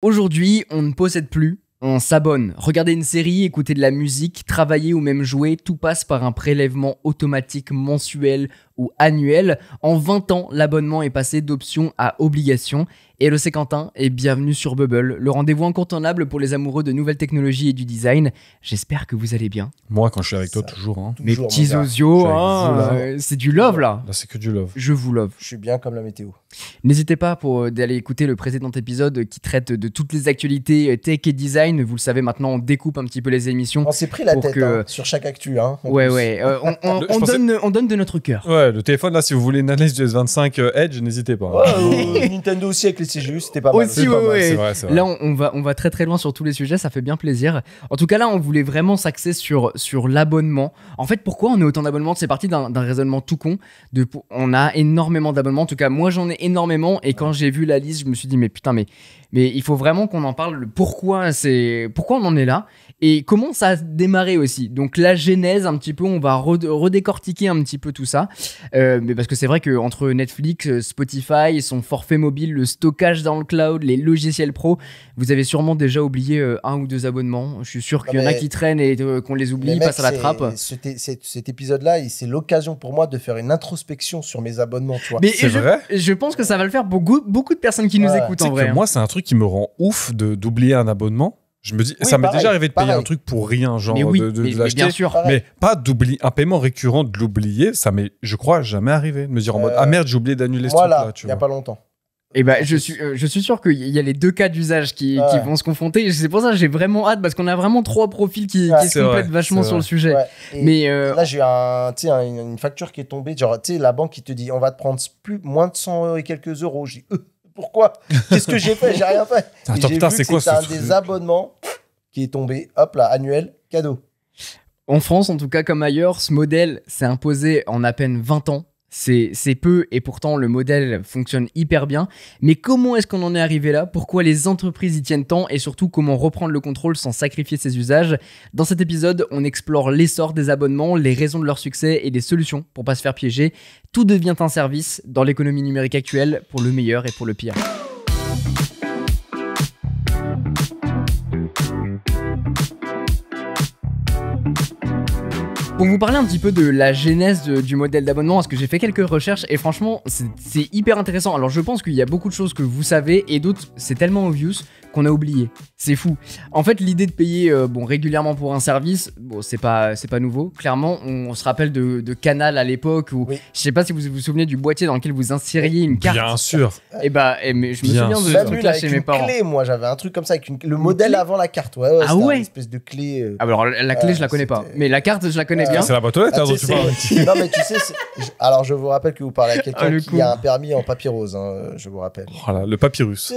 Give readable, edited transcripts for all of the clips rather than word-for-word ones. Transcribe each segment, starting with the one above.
Aujourd'hui, on ne possède plus, on s'abonne. Regarder une série, écouter de la musique, travailler ou même jouer, tout passe par un prélèvement automatique mensuel ou annuel. En 20 ans, l'abonnement est passé d'option à obligation. Hello, c'est Quentin et bienvenue sur Bubble, le rendez-vous incontournable pour les amoureux de nouvelles technologies et du design. J'espère que vous allez bien. Moi, quand je suis avec toi, toujours. Hein. Mes petits osios, c'est du love là. Là, c'est que du love. Je vous love. Je suis bien comme la météo. N'hésitez pas d'aller écouter le précédent épisode qui traite de toutes les actualités tech et design. Vous le savez maintenant, on découpe un petit peu les émissions. On s'est pris la tête sur chaque actu. Hein, on donne de notre cœur. Ouais, le téléphone là, si vous voulez une analyse du S25 Edge, n'hésitez pas. Ouais, Nintendo aussi avec les CGU, c'était pas mal. Aussi, ouais. C'est vrai. Là, on va très très loin sur tous les sujets, ça fait bien plaisir. En tout cas, là, on voulait vraiment s'axer sur l'abonnement. En fait, pourquoi on a autant d'abonnements ? C'est parti d'un raisonnement tout con. On a énormément d'abonnements. En tout cas, moi, j'en ai énormément. Et quand j'ai vu la liste, je me suis dit, mais putain, mais il faut vraiment qu'on en parle. Pourquoi on en est là et comment ça a démarré aussi. Donc la genèse un petit peu, on va redécortiquer un petit peu tout ça. Mais parce que c'est vrai qu'entre Netflix, Spotify, son forfait mobile, le stockage dans le cloud, les logiciels pro, vous avez sûrement déjà oublié un ou deux abonnements. Je suis sûr qu'il y en a qui traînent et qu'on les oublie, passent à la trappe. Cet épisode-là, c'est l'occasion pour moi de faire une introspection sur mes abonnements. Tu vois. Mais c'est vrai. Je pense que ça va le faire pour beaucoup de personnes qui nous écoutent en vrai. Moi, c'est un truc qui me rend ouf d'oublier un abonnement. Je me dis, ça m'est déjà arrivé de payer un truc pour rien, genre de l'acheter. Bien sûr. Mais pas d'oublier, un paiement récurrent de l'oublier, ça m'est, je crois, jamais arrivé. De me dire en mode, ah merde, j'ai oublié d'annuler ce truc-là. Il y a pas longtemps. Et je suis sûr qu'il y a les deux cas d'usage qui vont se confronter. C'est pour ça que j'ai vraiment hâte parce qu'on a vraiment trois profils qui se complètent vachement sur le sujet. Ouais. Mais là, j'ai une facture qui est tombée. Genre, tu sais, la banque qui te dit, on va te prendre moins de 100 et quelques euros. Je dis, pourquoi ? Qu'est-ce que j'ai fait ? J'ai rien fait. Attends, putain, c'est quoi ce truc ? C'est un des abonnements qui est tombé. Hop là, annuel, cadeau. En France, en tout cas comme ailleurs, ce modèle s'est imposé en à peine 20 ans. C'est peu et pourtant le modèle fonctionne hyper bien. Mais comment est-ce qu'on en est arrivé là ? Pourquoi les entreprises y tiennent tant ? Et surtout, comment reprendre le contrôle sans sacrifier ses usages ? Dans cet épisode, on explore l'essor des abonnements, les raisons de leur succès et des solutions pour pas se faire piéger. Tout devient un service dans l'économie numérique actuelle, pour le meilleur et pour le pire. Pour vous parler un petit peu de la genèse du modèle d'abonnement, parce que j'ai fait quelques recherches et franchement c'est hyper intéressant. Alors je pense qu'il y a beaucoup de choses que vous savez et d'autres c'est tellement obvious qu'on a oublié. C'est fou. En fait, l'idée de payer régulièrement pour un service, c'est pas nouveau. Clairement, on se rappelle de Canal à l'époque où je sais pas si vous vous souvenez du boîtier dans lequel vous insériez une carte. Bien sûr. Mais je me souviens de ce truc-là chez mes parents. Clé, moi j'avais un truc comme ça avec le modèle avant la carte. Ouais, une espèce de clé. Alors la clé je la connais pas, mais la carte je la connais bien. C'est la boîte aux lettres dont tu parles. Non mais tu sais, alors je vous rappelle que vous parlez à quelqu'un qui a un permis en papier rose, je vous rappelle. Voilà, le papyrus.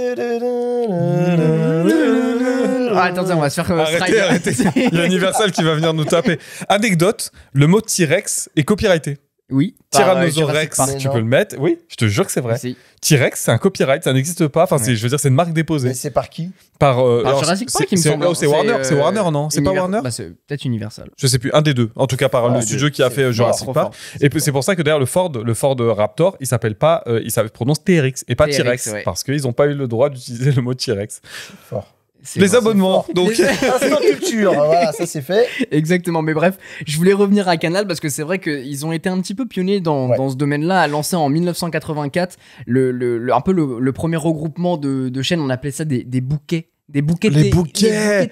Attendez, on va se faire arrêtez. Il y a Universal qui va venir nous taper. Anecdote, le mot T-Rex est copyrighté. Oui. Tyrannosaurus, tu peux le mettre. Oui, je te jure que c'est vrai. T-Rex, c'est un copyright, ça n'existe pas. Enfin, je veux dire, c'est une marque déposée. Mais c'est par qui ? Par Jurassic Park, il me semble. C'est Warner, c'est Warner, non ? C'est pas Warner ? C'est peut-être Universal. Je sais plus, un des deux. En tout cas, par le studio qui a fait Jurassic Park. Et c'est pour ça que d'ailleurs, le Ford Raptor, il s'appelle pas, il prononce TRX et pas T-Rex. Parce qu'ils n'ont pas eu le droit d'utiliser le mot T-Rex. Fort. Les abonnements, donc. Instant culture, voilà, ça c'est fait. Exactement, mais bref, je voulais revenir à Canal parce que c'est vrai qu'ils ont été un petit peu pionniers dans ce domaine-là, à lancer en 1984 un peu le premier regroupement de chaînes, on appelait ça des bouquets. Des bouquets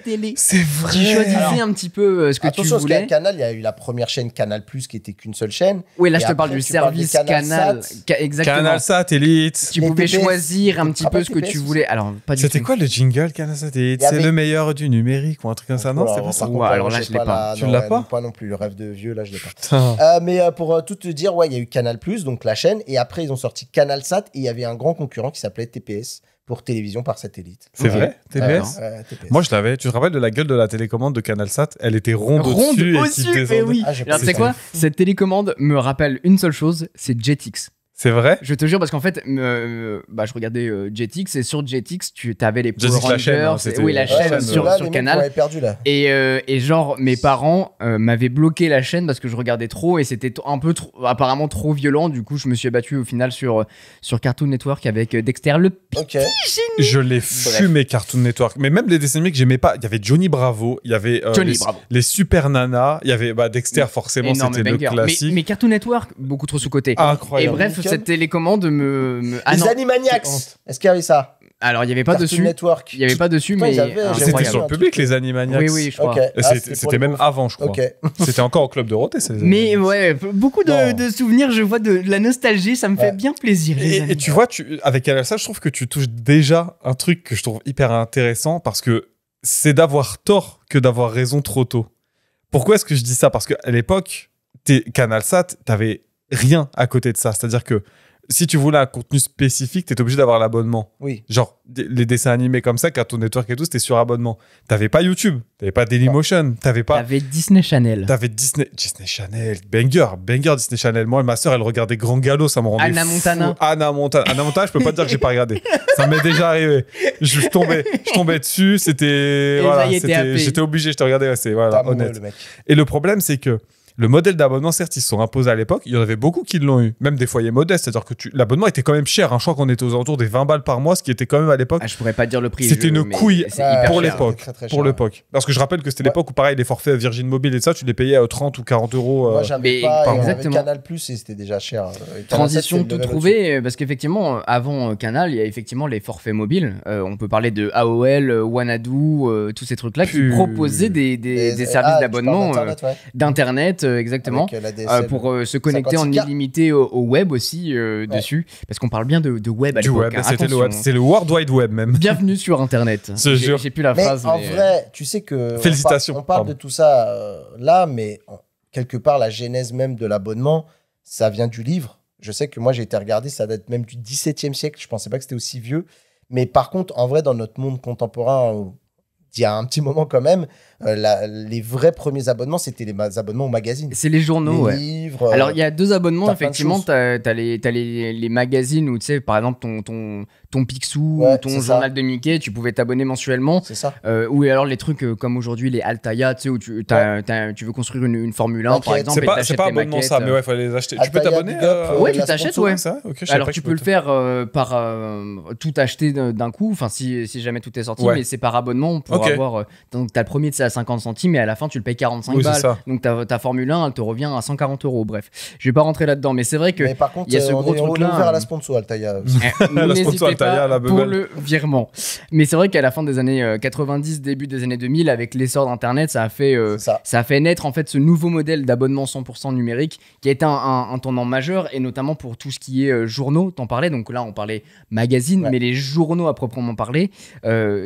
télé. C'est vrai. Tu choisissais un petit peu ce que tu voulais. Attention, parce qu'à Canal, il y a eu la première chaîne Canal+, qui était qu'une seule chaîne. Oui, là, je te parle du service Canal. Exactement. Canal Satellite. Tu pouvais choisir un petit peu ce que tu voulais. Alors, pas du tout. C'était quoi le jingle Canal Satellite ? C'est le meilleur du numérique ou un truc comme ça ? Non, c'est pas ça. Alors là, je l'ai pas. Tu l'as pas ? Pas non plus. Le rêve de vieux, là, je l'ai pas. Mais pour tout te dire, il y a eu Canal+, donc la chaîne, et après, ils ont sorti CanalSat, et il y avait un grand concurrent qui s'appelait TPS. Pour télévision par satellite. C'est vrai, TPS. TPS. Moi, je l'avais. Tu te rappelles de la gueule de la télécommande de CanalSat ? Elle était ronde au-dessus et qui descendait. Oui. Alors, tu sais quoi ? Cette télécommande me rappelle une seule chose, c'est Jetix. C'est vrai? Je te jure, parce qu'en fait, je regardais Jetix, et sur Jetix, tu avais les Power Jetix, la chaîne, Rangers. hein, Oui, la chaîne sur Canal. Perdu, là. Et genre, mes parents m'avaient bloqué la chaîne parce que je regardais trop et c'était un peu apparemment trop violent. Du coup, je me suis abattu au final sur Cartoon Network avec Dexter le petit génie. Je l'ai fumé, Cartoon Network. Mais même les dessins animés que j'aimais pas, il y avait Johnny Bravo, il y avait les Super Nanas, il y avait Dexter, forcément, c'était le classique. Mais Cartoon Network, beaucoup trop sous-côté. Incroyable. Et bref, cette télécommande les Animaniacs. Est-ce qu'il y avait ça? Alors, il n'y avait pas dessus. Network. Il n'y avait pas dessus, mais c'était sur le public, les Animaniacs. Oui, je crois. C'était même avant, je crois. C'était encore au Club Dorothée. Mais ouais, beaucoup de souvenirs, je vois de la nostalgie, ça me fait bien plaisir. Et tu vois, avec ça, je trouve que tu touches déjà un truc que je trouve hyper intéressant parce que c'est d'avoir tort que d'avoir raison trop tôt. Pourquoi est-ce que je dis ça? Parce qu'à l'époque, CanalSat, t'avais rien à côté de ça. C'est-à-dire que si tu voulais un contenu spécifique, t'étais obligé d'avoir l'abonnement. Oui. Genre, les dessins animés comme ça, Cartoon Network et tout, c'était sur abonnement. T'avais pas YouTube, t'avais pas Dailymotion, T'avais Disney Channel. T'avais Disney Channel, banger Disney Channel. Moi, ma soeur, elle regardait Grand Galop, ça me rendait Anna Montana. Fou. Anna Montana, je peux pas te dire que j'ai pas regardé. Ça m'est déjà arrivé. Je tombais dessus, j'étais obligé, je te regardais, c'est honnête. Le mec. Et le problème, c'est que le modèle d'abonnement, certes, ils se sont imposés à l'époque. Il y en avait beaucoup qui l'ont eu, même des foyers modestes. C'est-à-dire que l'abonnement était quand même cher. Je crois qu'on était aux alentours des 20 balles par mois, ce qui était quand même à l'époque. Je pourrais pas dire le prix. C'était une couille pour l'époque. Pour l'époque. Parce que je rappelle que c'était l'époque où, pareil, les forfaits Virgin Mobile et ça, tu les payais à 30 ou 40 euros. Moi, j'avais pas. Exactement. Canal Plus et c'était déjà cher. Transition tout trouvé, parce qu'effectivement, avant Canal, il y a effectivement les forfaits mobiles. On peut parler de AOL, Wanadoo, tous ces trucs-là qui proposaient des services d'abonnement d'internet, exactement. Pour se connecter en illimité au web aussi dessus, parce qu'on parle bien de web à l'époque. C'était le World Wide Web même. Bienvenue sur Internet. J'ai plus la phrase. En vrai, tu sais que félicitations. On parle de tout ça là, mais quelque part la genèse même de l'abonnement, ça vient du livre. Je sais que moi j'ai été regardé, ça date même du XVIIe siècle. Je pensais pas que c'était aussi vieux. Mais par contre, en vrai, dans notre monde contemporain, il y a un petit moment quand même, les vrais premiers abonnements, c'était les abonnements aux magazines. C'est les journaux, les livres. Alors, il y a deux abonnements, effectivement. T'as les magazines où, tu sais, par exemple, ton Picsou ou ton journal de Mickey, tu pouvais t'abonner mensuellement. C'est ça. Ou alors les trucs comme aujourd'hui, les Altaïa, tu sais, où tu veux construire une Formule 1, par exemple. C'est pas abonnement ça, mais ouais, il fallait les acheter. Tu peux t'abonner Ouais, tu t'achètes, ouais. Alors, tu peux le faire par tout acheter d'un coup, enfin, si jamais tout est sorti, mais c'est par abonnement pour avoir. Donc, t'as le premier, c'est à 50 centimes, et à la fin, tu le payes 45 balles. Donc, ta Formule 1, elle te revient à 140 €. Bref, je vais pas rentrer là-dedans, mais c'est vrai que. Mais par contre, il y a ce gros truc-là. On est ouvert à la sponsor Altaïa. N'hésitez pas pour le virement. Mais c'est vrai qu'à la fin des années 90, début des années 2000, avec l'essor d'Internet, ça a fait naître en fait ce nouveau modèle d'abonnement 100% numérique qui a été un tournant majeur, et notamment pour tout ce qui est journaux. T'en parlais, donc là on parlait magazine, mais les journaux à proprement parler.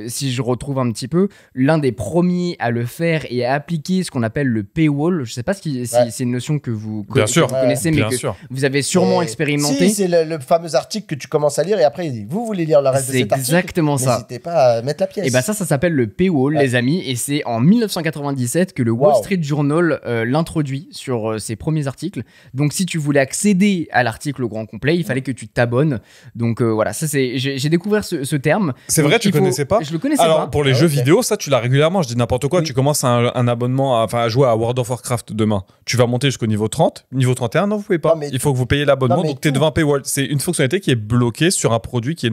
Si je retrouve un petit peu, l'un des premiers à le faire et à appliquer ce qu'on appelle le paywall. Je sais pas si c'est une notion que vous connaissez, mais que vous avez sûrement expérimenté. Si, c'est le fameux article que tu commences à lire et après il dit vous voulez lire le reste de cet article. C'est exactement ça. N'hésitez pas à mettre la pièce. Et bah ça s'appelle le paywall, les amis, et c'est en 1997 que le Wall Street Journal l'introduit sur ses premiers articles. Donc si tu voulais accéder à l'article au grand complet, il fallait que tu t'abonnes. Donc voilà, ça j'ai découvert ce terme. C'est vrai, tu connaissais pas? Je le connaissais pas. Alors pour les jeux vidéo, ça tu l'as régulièrement, je dis n'importe quoi, tu commences un abonnement à jouer à World of Warcraft demain. Tu vas monter jusqu'au niveau 30, niveau 31, non vous pouvez pas. Il faut que vous payiez l'abonnement, donc tu es devant un paywall. C'est une fonctionnalité qui est bloquée sur un produit qui est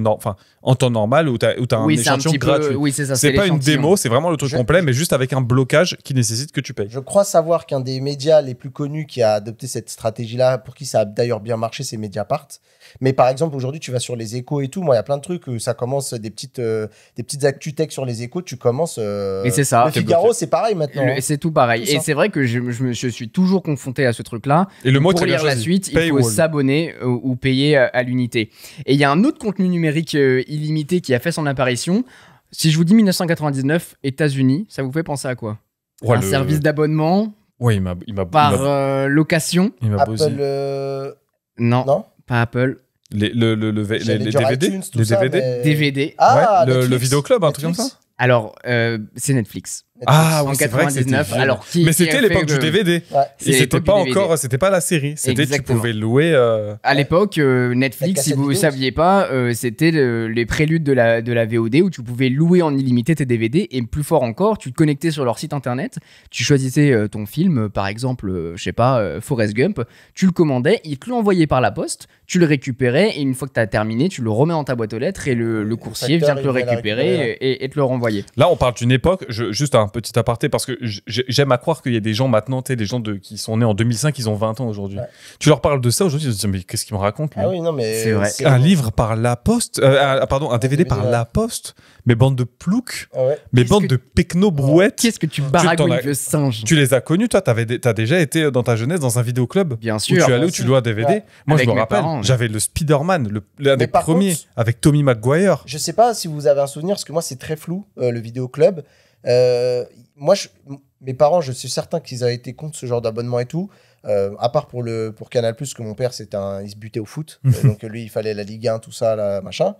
en temps normal où tu as un échantillon gratuit. Oui, c'est ça. C'est pas une démo, c'est vraiment le truc complet, mais juste avec un blocage qui nécessite que tu payes. Je crois savoir qu'un des médias les plus connus qui a adopté cette stratégie-là, pour qui ça a d'ailleurs bien marché, c'est Mediapart. Mais par exemple, aujourd'hui, tu vas sur les échos et tout. Moi, il y a plein de trucs où ça commence des petites actus tech sur les échos. Tu commences. Et c'est ça. Le Figaro, c'est pareil maintenant. C'est tout pareil. Et c'est vrai que je suis toujours confronté à ce truc-là. Et le mot pour lire la suite, il faut s'abonner ou payer à l'unité. Et il y a un autre contenu numérique illimité qui a fait son apparition. Si je vous dis 1999, États-Unis, ça vous fait penser à quoi? Un service d'abonnement. Ouais, il m'a par location. Il m'a bossé. Non, pas Apple. Les DVD, iTunes, les DVD. DVD. Ah, le vidéoclub, un truc comme ça. Alors, c'est Netflix. Ah en oui, c'est vrai que c'était 99. vieux. Alors, Mais c'était l'époque du DVD. Ouais. C'est Et c'était l'époque pas du DVD. encore, c'était pas la série. C'était tu Exactement. pouvais louer. À l'époque, La Netflix, si cassette vous ne vidéo, saviez pas, c'était les préludes de la VOD où tu pouvais louer en illimité tes DVD. Et plus fort encore, tu te connectais sur leur site internet, tu choisissais ton film, par exemple, je sais pas, Forrest Gump, tu le commandais, ils te l'envoyaient par la poste, tu le récupérais et une fois que tu as terminé, tu le remets dans ta boîte aux lettres et le coursier vient te le facteur, il vient la récupérer récupérer. et te le renvoyer. Là, on parle d'une époque, juste un petit aparté, parce que j'aime à croire qu'il y a des gens maintenant, tu sais, des gens qui sont nés en 2005, ils ont 20 ans aujourd'hui. Ouais. Tu leur parles de ça aujourd'hui, ils se disent, mais qu'est-ce qu'il me raconte, lui Ah oui, non, mais. C'est vrai. Un livre par la poste, pardon, un DVD par ouais. la poste, mais bande de ploucs, Ah ouais. mais Qu'est-ce bande que- de pecno-brouettes. Qu'est-ce que tu t'en baragouines, as- vieux singe? Tu les as connus, toi, t'as déjà été dans ta jeunesse dans un vidéoclub Bien où sûr. tu allais, où moi tu aussi. louais un DVD. Ouais. Moi, Avec je me mes rappelle, parents, ouais. j'avais le Spider-Man, l'un des par premiers, contre- avec Tommy Maguire. Je sais pas si vous avez un souvenir, parce que moi, c'est très flou, le vidéoclub. Moi, mes parents, je suis certain qu'ils avaient été contre ce genre d'abonnement et tout. À part pour Canal+, que mon père, il se butait au foot. Donc, lui, il fallait la Ligue 1, tout ça, là, machin.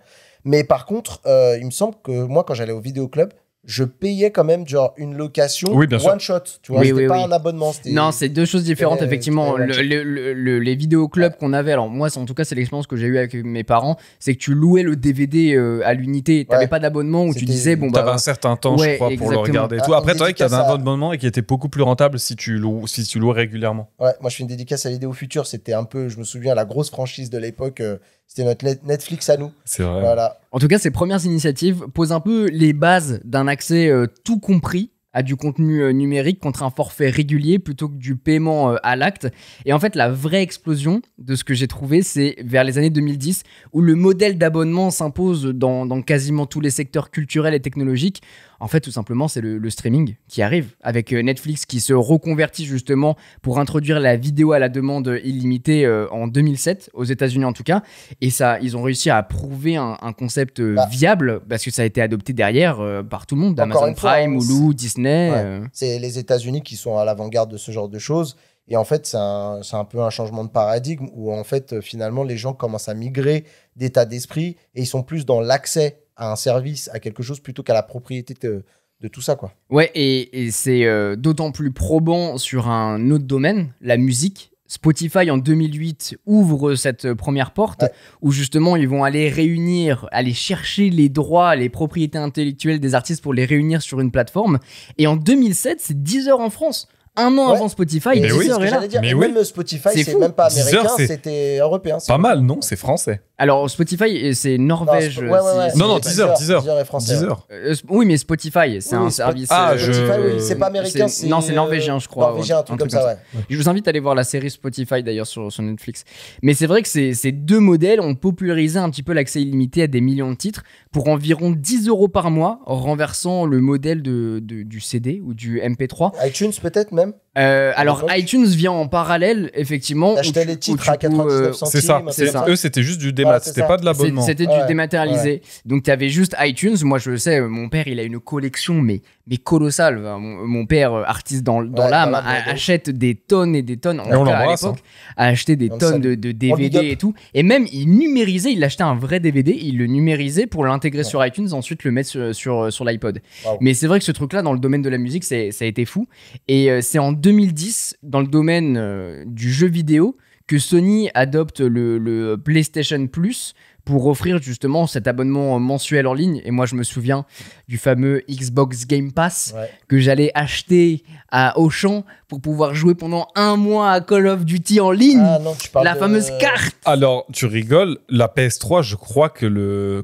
Mais par contre, il me semble que moi, quand j'allais au vidéoclub, je payais quand même genre une location Oui, bien sûr. one shot. Tu vois, Oui, c'était oui, pas oui. un abonnement. C'était... Non, c'est deux choses différentes, Ouais, effectivement. ouais, Les vidéoclubs qu'on avait, alors moi, en tout cas, c'est l'expérience que j'ai eue avec mes parents, c'est que tu louais le DVD à l'unité. T'avais Ouais. pas d'abonnement où tu C'était- disais, bon, T'avais bah. un certain temps, je ouais, crois, pour le exactement. regarder et Ah, tout. Après, une c'est vrai qu'il y avait un dédicace à- abonnement et qui était beaucoup plus rentable si tu louais régulièrement. Ouais, moi, je fais une dédicace à Vidéo Future. C'était un peu, je me souviens, la grosse franchise de l'époque. C'était notre Netflix à nous. C'est vrai. Voilà. En tout cas, ces premières initiatives posent un peu les bases d'un accès tout compris à du contenu numérique contre un forfait régulier plutôt que du paiement à l'acte. Et en fait, la vraie explosion de ce que j'ai trouvé, c'est vers les années 2010, où le modèle d'abonnement s'impose dans quasiment tous les secteurs culturels et technologiques. En fait, tout simplement, c'est le streaming qui arrive, avec Netflix qui se reconvertit justement pour introduire la vidéo à la demande illimitée en 2007, aux États-Unis en tout cas. Et ça, ils ont réussi à prouver un concept viable, parce que ça a été adopté derrière par tout le monde, Encore Amazon une fois, Prime, hein, Hulu, Disney. Ouais. C'est les États-Unis qui sont à l'avant-garde de ce genre de choses. Et en fait, c'est un peu un changement de paradigme où, en fait, finalement, les gens commencent à migrer d'état d'esprit et ils sont plus dans l'accès à un service, à quelque chose, plutôt qu'à la propriété de tout ça, quoi. Ouais, et c'est d'autant plus probant sur un autre domaine, la musique. Spotify en 2008 ouvre cette première porte où justement ils vont aller chercher les droits, les propriétés intellectuelles des artistes pour les réunir sur une plateforme. Et en 2007, c'est Deezer en France. Un an avant Spotify, Et Mais c'est oui. ce Deezer que est là. j'allais dire. Mais Et oui. même Spotify, C'est c'est fou. même pas Deezer, américain, c'est c'était européen. Pas mal, non? C'est français. Alors Spotify, c'est Norvège. Non, ouais, si- Non, non, si- Deezer. Deezer est français. Deezer. Oui, mais Spotify, c'est Oui, un oui, service. Ah, Spotify, je- oui, c'est pas américain, c'est. Non, c'est norvégien, je crois. Norvégien, un truc comme ça, ouais. Je vous invite à aller voir la série Spotify d'ailleurs sur Netflix. Mais c'est vrai que ces deux modèles ont popularisé un petit peu l'accès illimité à des millions de titres pour environ 10 € par mois, en renversant le modèle du CD ou du MP3. iTunes, peut-être même. Alors l'époque. iTunes vient en parallèle, effectivement. D'acheter les titres à 99 centimes. C'est ça. un C'est truc comme Eux, c'était juste du démat. Ouais, c'est C'était ça. pas de l'abonnement. C'était du Ouais, dématérialisé. Donc, tu avais juste iTunes. Moi, je le sais, mon père, il a une collection, mais colossale. Mon père, artiste dans dans l'âme, l'âme, ouais. achète des tonnes et des tonnes. En Et on tout cas, à l'embrasse, l'époque, a acheté des On le tonnes salue. de On le DVD big up. et tout. Et même, il numérisait, il achetait un vrai DVD, il le numérisait pour l'intégrer sur iTunes, ensuite le mettre sur l'iPod. Wow. Mais c'est vrai que ce truc-là, dans le domaine de la musique, ça a été fou. Et c'est en 2010, dans le domaine du jeu vidéo, que Sony adopte le PlayStation Plus pour offrir justement cet abonnement mensuel en ligne. Et moi, je me souviens du fameux Xbox Game Pass Ouais. que j'allais acheter à Auchan pour pouvoir jouer pendant un mois à Call of Duty en ligne. Ah non, tu parles La de- fameuse carte. Alors, tu rigoles, la PS3, je crois que le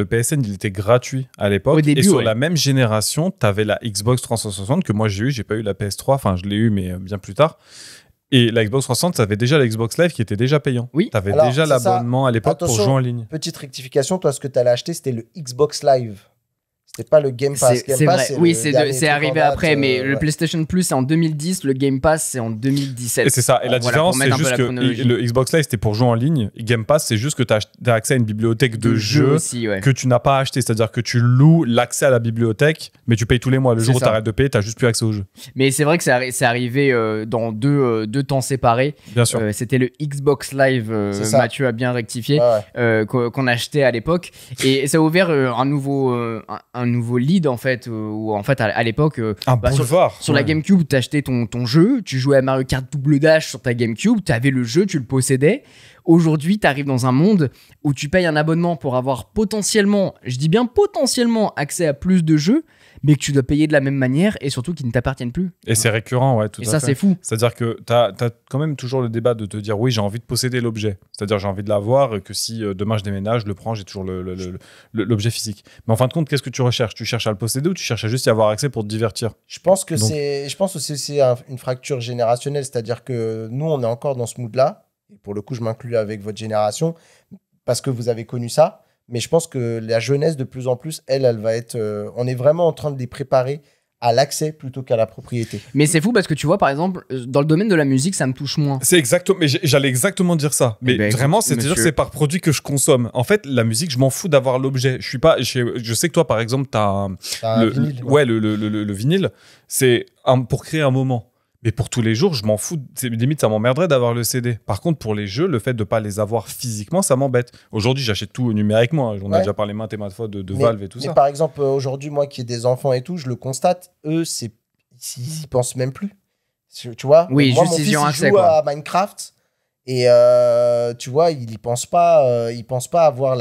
PSN, il était gratuit à l'époque. Au début, et sur ouais. la même génération, t'avais la Xbox 360 que moi j'ai pas eu la PS3, enfin je l'ai eu mais bien plus tard. Et la Xbox 360, t'avais déjà la Xbox Live qui était déjà payant. Oui. T'avais Alors, déjà c'est ça. l'abonnement à l'époque pour Attention. jouer en ligne. Petite rectification, toi, ce que tu allais acheter, c'était le Xbox Live. C'était pas le Game Pass. Game C'est Pass, vrai. Oui, le dernier c'est truc arrivé en date, après, mais le ouais. PlayStation Plus, c'est en 2010, le Game Pass, c'est en 2017. Et c'est ça. Et la Voilà, différence, pour mettre c'est un peu juste la que chronologie. le Xbox Live, c'était pour jouer en ligne. Et Game Pass, c'est juste que t'as accès à une bibliothèque de jeux aussi, ouais. que tu n'as pas acheté. C'est-à-dire que tu loues l'accès à la bibliothèque, mais tu payes tous les mois. Le C'est jour où ça. t'arrêtes de payer, t'as juste plus accès au jeu. Mais c'est vrai que c'est arrivé dans deux temps séparés. Bien sûr. C'était le Xbox Live, C'est ça. Mathieu a bien rectifié, Ouais, ouais. qu'on achetait à l'époque. Et ça a ouvert un un nouveau lead en fait, où en fait à l'époque, Un bah, boulevard. sur la GameCube, t'achetais ton jeu, tu jouais à Mario Kart Double Dash sur ta GameCube, t'avais le jeu, tu le possédais. Aujourd'hui, t'arrives dans un monde où tu payes un abonnement pour avoir potentiellement, je dis bien potentiellement, accès à plus de jeux, mais que tu dois payer de la même manière et surtout qui ne t'appartiennent plus. Et c'est récurrent, ouais, tout Et à ça, fait. c'est fou. C'est-à-dire que tu as quand même toujours le débat de te dire oui, j'ai envie de posséder l'objet. C'est-à-dire j'ai envie de l'avoir et que si demain je déménage, je le prends, j'ai toujours l'objet physique. Mais en fin de compte, qu'est-ce que tu recherches? Tu cherches à le posséder ou tu cherches à juste y avoir accès pour te divertir? Je pense que Donc- je pense aussi que c'est une fracture générationnelle, c'est-à-dire que nous, on est encore dans ce mood-là. Et pour le coup, je m'inclus avec votre génération parce que vous avez connu ça. Mais je pense que la jeunesse, de plus en plus, elle va être. On est vraiment en train de les préparer à l'accès plutôt qu'à la propriété. Mais c'est fou parce que tu vois, par exemple, dans le domaine de la musique, ça me touche moins. C'est exactement, mais j'allais exactement dire ça. Mais Eh ben, vraiment, écoute, c'est-à-dire que monsieur. c'est par produit que je consomme. En fait, la musique, je m'en fous d'avoir l'objet. Je suis pas, je sais que toi, par exemple, t'as T'as un vinyle, ouais, le vinyle, c'est pour créer un moment. Mais pour tous les jours, je m'en fous. Limite, ça m'emmerderait d'avoir le CD. Par contre, pour les jeux, le fait de pas les avoir physiquement, ça m'embête. Aujourd'hui, j'achète tout numériquement. On a Ouais. déjà parlé maintes et maintes fois de Mais- Valve et tout mais ça. par exemple, aujourd'hui, moi qui ai des enfants et tout, je le constate, eux, ils y pensent même plus. Tu vois? Oui, moi, juste mon ils y fils, ont il accès, joue quoi. à Minecraft et tu vois, il pense pas avoir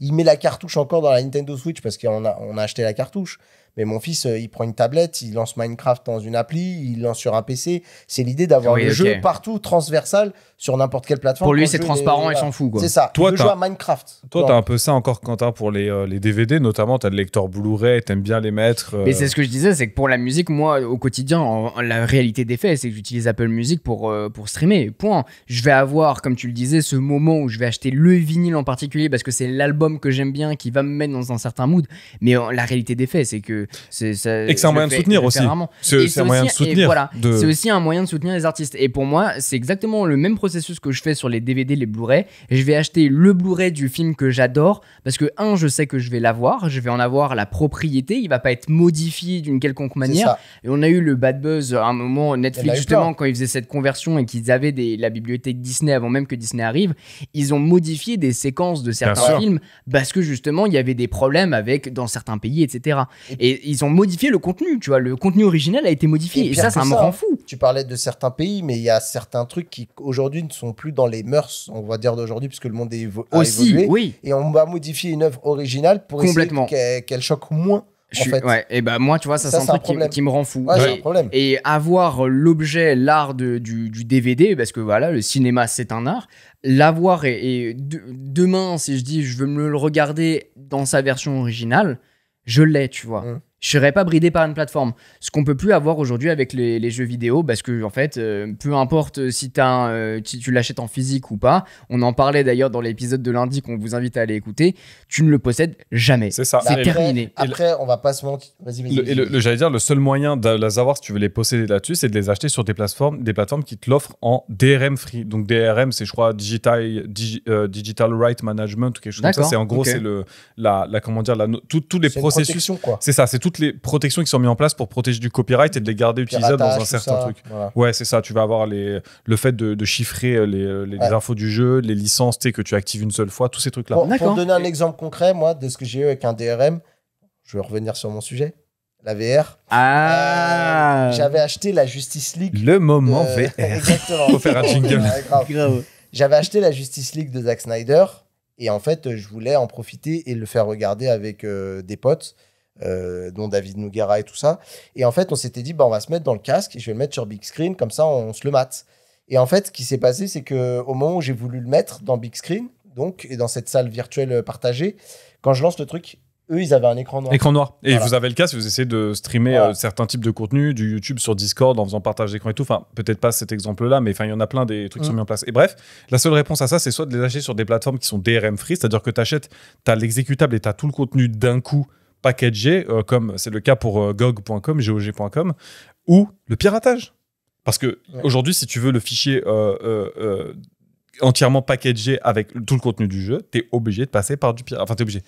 il met la cartouche encore dans la Nintendo Switch parce qu'on a acheté la cartouche. Mais mon fils, il prend une tablette, il lance Minecraft dans une appli, il lance sur un PC. C'est l'idée d'avoir Oui, le ok. jeu partout, transversal, sur n'importe quelle plateforme. Pour lui, Quand c'est le jeu transparent, est- il voilà. s'en fout, quoi. C'est ça. Toi, il veut t'as- jouer à Minecraft. Toi, Bon. t'as un peu ça encore, Quentin, pour les DVD, notamment. T'as le lecteur Blu-ray, t'aimes bien les mettre. Mais c'est ce que je disais, c'est que pour la musique, moi, au quotidien, la réalité des faits, c'est que j'utilise Apple Music pour streamer. Point. Je vais avoir, comme tu le disais, ce moment où je vais acheter le vinyle en particulier parce que c'est l'album que j'aime bien qui va me mettre dans un certain mood. Mais la réalité des faits, c'est que Et que c'est un moyen de soutenir aussi. C'est un moyen de soutenir. Voilà, de- c'est aussi un moyen de soutenir les artistes. Et pour moi, c'est exactement le même processus que je fais sur les DVD, les Blu-ray. Et je vais acheter le Blu-ray du film que j'adore parce que, je sais que je vais l'avoir, je vais en avoir la propriété, il va pas être modifié d'une quelconque C'est manière. ça. Et on a eu le bad buzz à un moment, Il y en Netflix a eu justement, plein. quand ils faisaient cette conversion et qu'ils avaient la bibliothèque Disney avant même que Disney arrive, ils ont modifié des séquences de certains sûr. films parce que justement il y avait des problèmes dans certains pays, etc. Et ils ont modifié le contenu, tu vois, le contenu original a été modifié. Et Et pire ça, que ça me ça, rend fou. Tu parlais de certains pays, mais il y a certains trucs qui aujourd'hui ne sont plus dans les mœurs, on va dire d'aujourd'hui, puisque le monde a Aussi, évolué. oui. Et on va modifier une œuvre originale pour Complètement. essayer qu'elle choque moins. Ouais, et bah moi, tu vois, ça c'est un c'est un truc problème. qui me rend fou. Ouais, c'est un Et- problème. Et avoir l'objet, l'art du DVD, parce que voilà, le cinéma c'est un art, l'avoir demain, si je dis je veux me le regarder dans sa version originale, je l'ai, tu vois. Mm. Je serais pas bridé par une plateforme. Ce qu'on peut plus avoir aujourd'hui avec les jeux vidéo, parce que en fait, peu importe si si tu l'achètes en physique ou pas, on en parlait d'ailleurs dans l'épisode de lundi qu'on vous invite à aller écouter, tu ne le possèdes jamais. C'est ça. C'est Et- terminé. Après, on va pas se mentir. Vas-y, vas-y. J'allais dire, le seul moyen de les avoir, si tu veux les posséder là-dessus, c'est de les acheter sur des plateformes qui te l'offrent en DRM free. Donc DRM, c'est je crois Digital Right Management ou quelque chose comme ça. D'accord, C'est en gros, ok. c'est comment dire, tous les C'est une processus. protection, quoi. C'est ça, c'est toutes les protections qui sont mises en place pour protéger du copyright et de les garder utilisables dans un Piratage, tout certain ça, truc. voilà. Ouais, c'est ça. Tu vas avoir le fait de chiffrer les infos du jeu, les licences que tu actives une seule fois, tous ces trucs-là. Pour D'accord. donner un exemple concret, moi, de ce que j'ai eu avec un DRM, je vais revenir sur mon sujet, la VR. Ah J'avais acheté la Justice League. Le moment de- VR. Exactement. Faut faire un jingle. Ouais, grave. grave. J'avais acheté la Justice League de Zack Snyder et en fait, je voulais en profiter et le faire regarder avec des potes, dont David Noguera et tout ça. Et en fait, on s'était dit, bah, on va se mettre dans le casque et je vais le mettre sur big screen, comme ça, on se le mate. Et en fait, ce qui s'est passé, c'est qu'au moment où j'ai voulu le mettre dans big screen, donc, et dans cette salle virtuelle partagée, quand je lance le truc, eux, ils avaient un écran noir. Écran noir. Et Voilà. vous avez le cas si vous essayez de streamer Voilà. certains types de contenus, du YouTube sur Discord en faisant partage d'écran et tout. Enfin, peut-être pas cet exemple-là, mais il y en a plein des trucs qui sont mis en place. Et bref, la seule réponse à ça, c'est soit de les acheter sur des plateformes qui sont DRM free, c'est-à-dire que tu achètes, tu as l'exécutable et tu as tout le contenu d'un coup packagé, comme c'est le cas pour GOG.com, GOG.com, ou le piratage. Parce que aujourd'hui, si tu veux le fichier entièrement packagé avec tout le contenu du jeu, t'es obligé de passer par du pirate. Enfin, t'es obligé.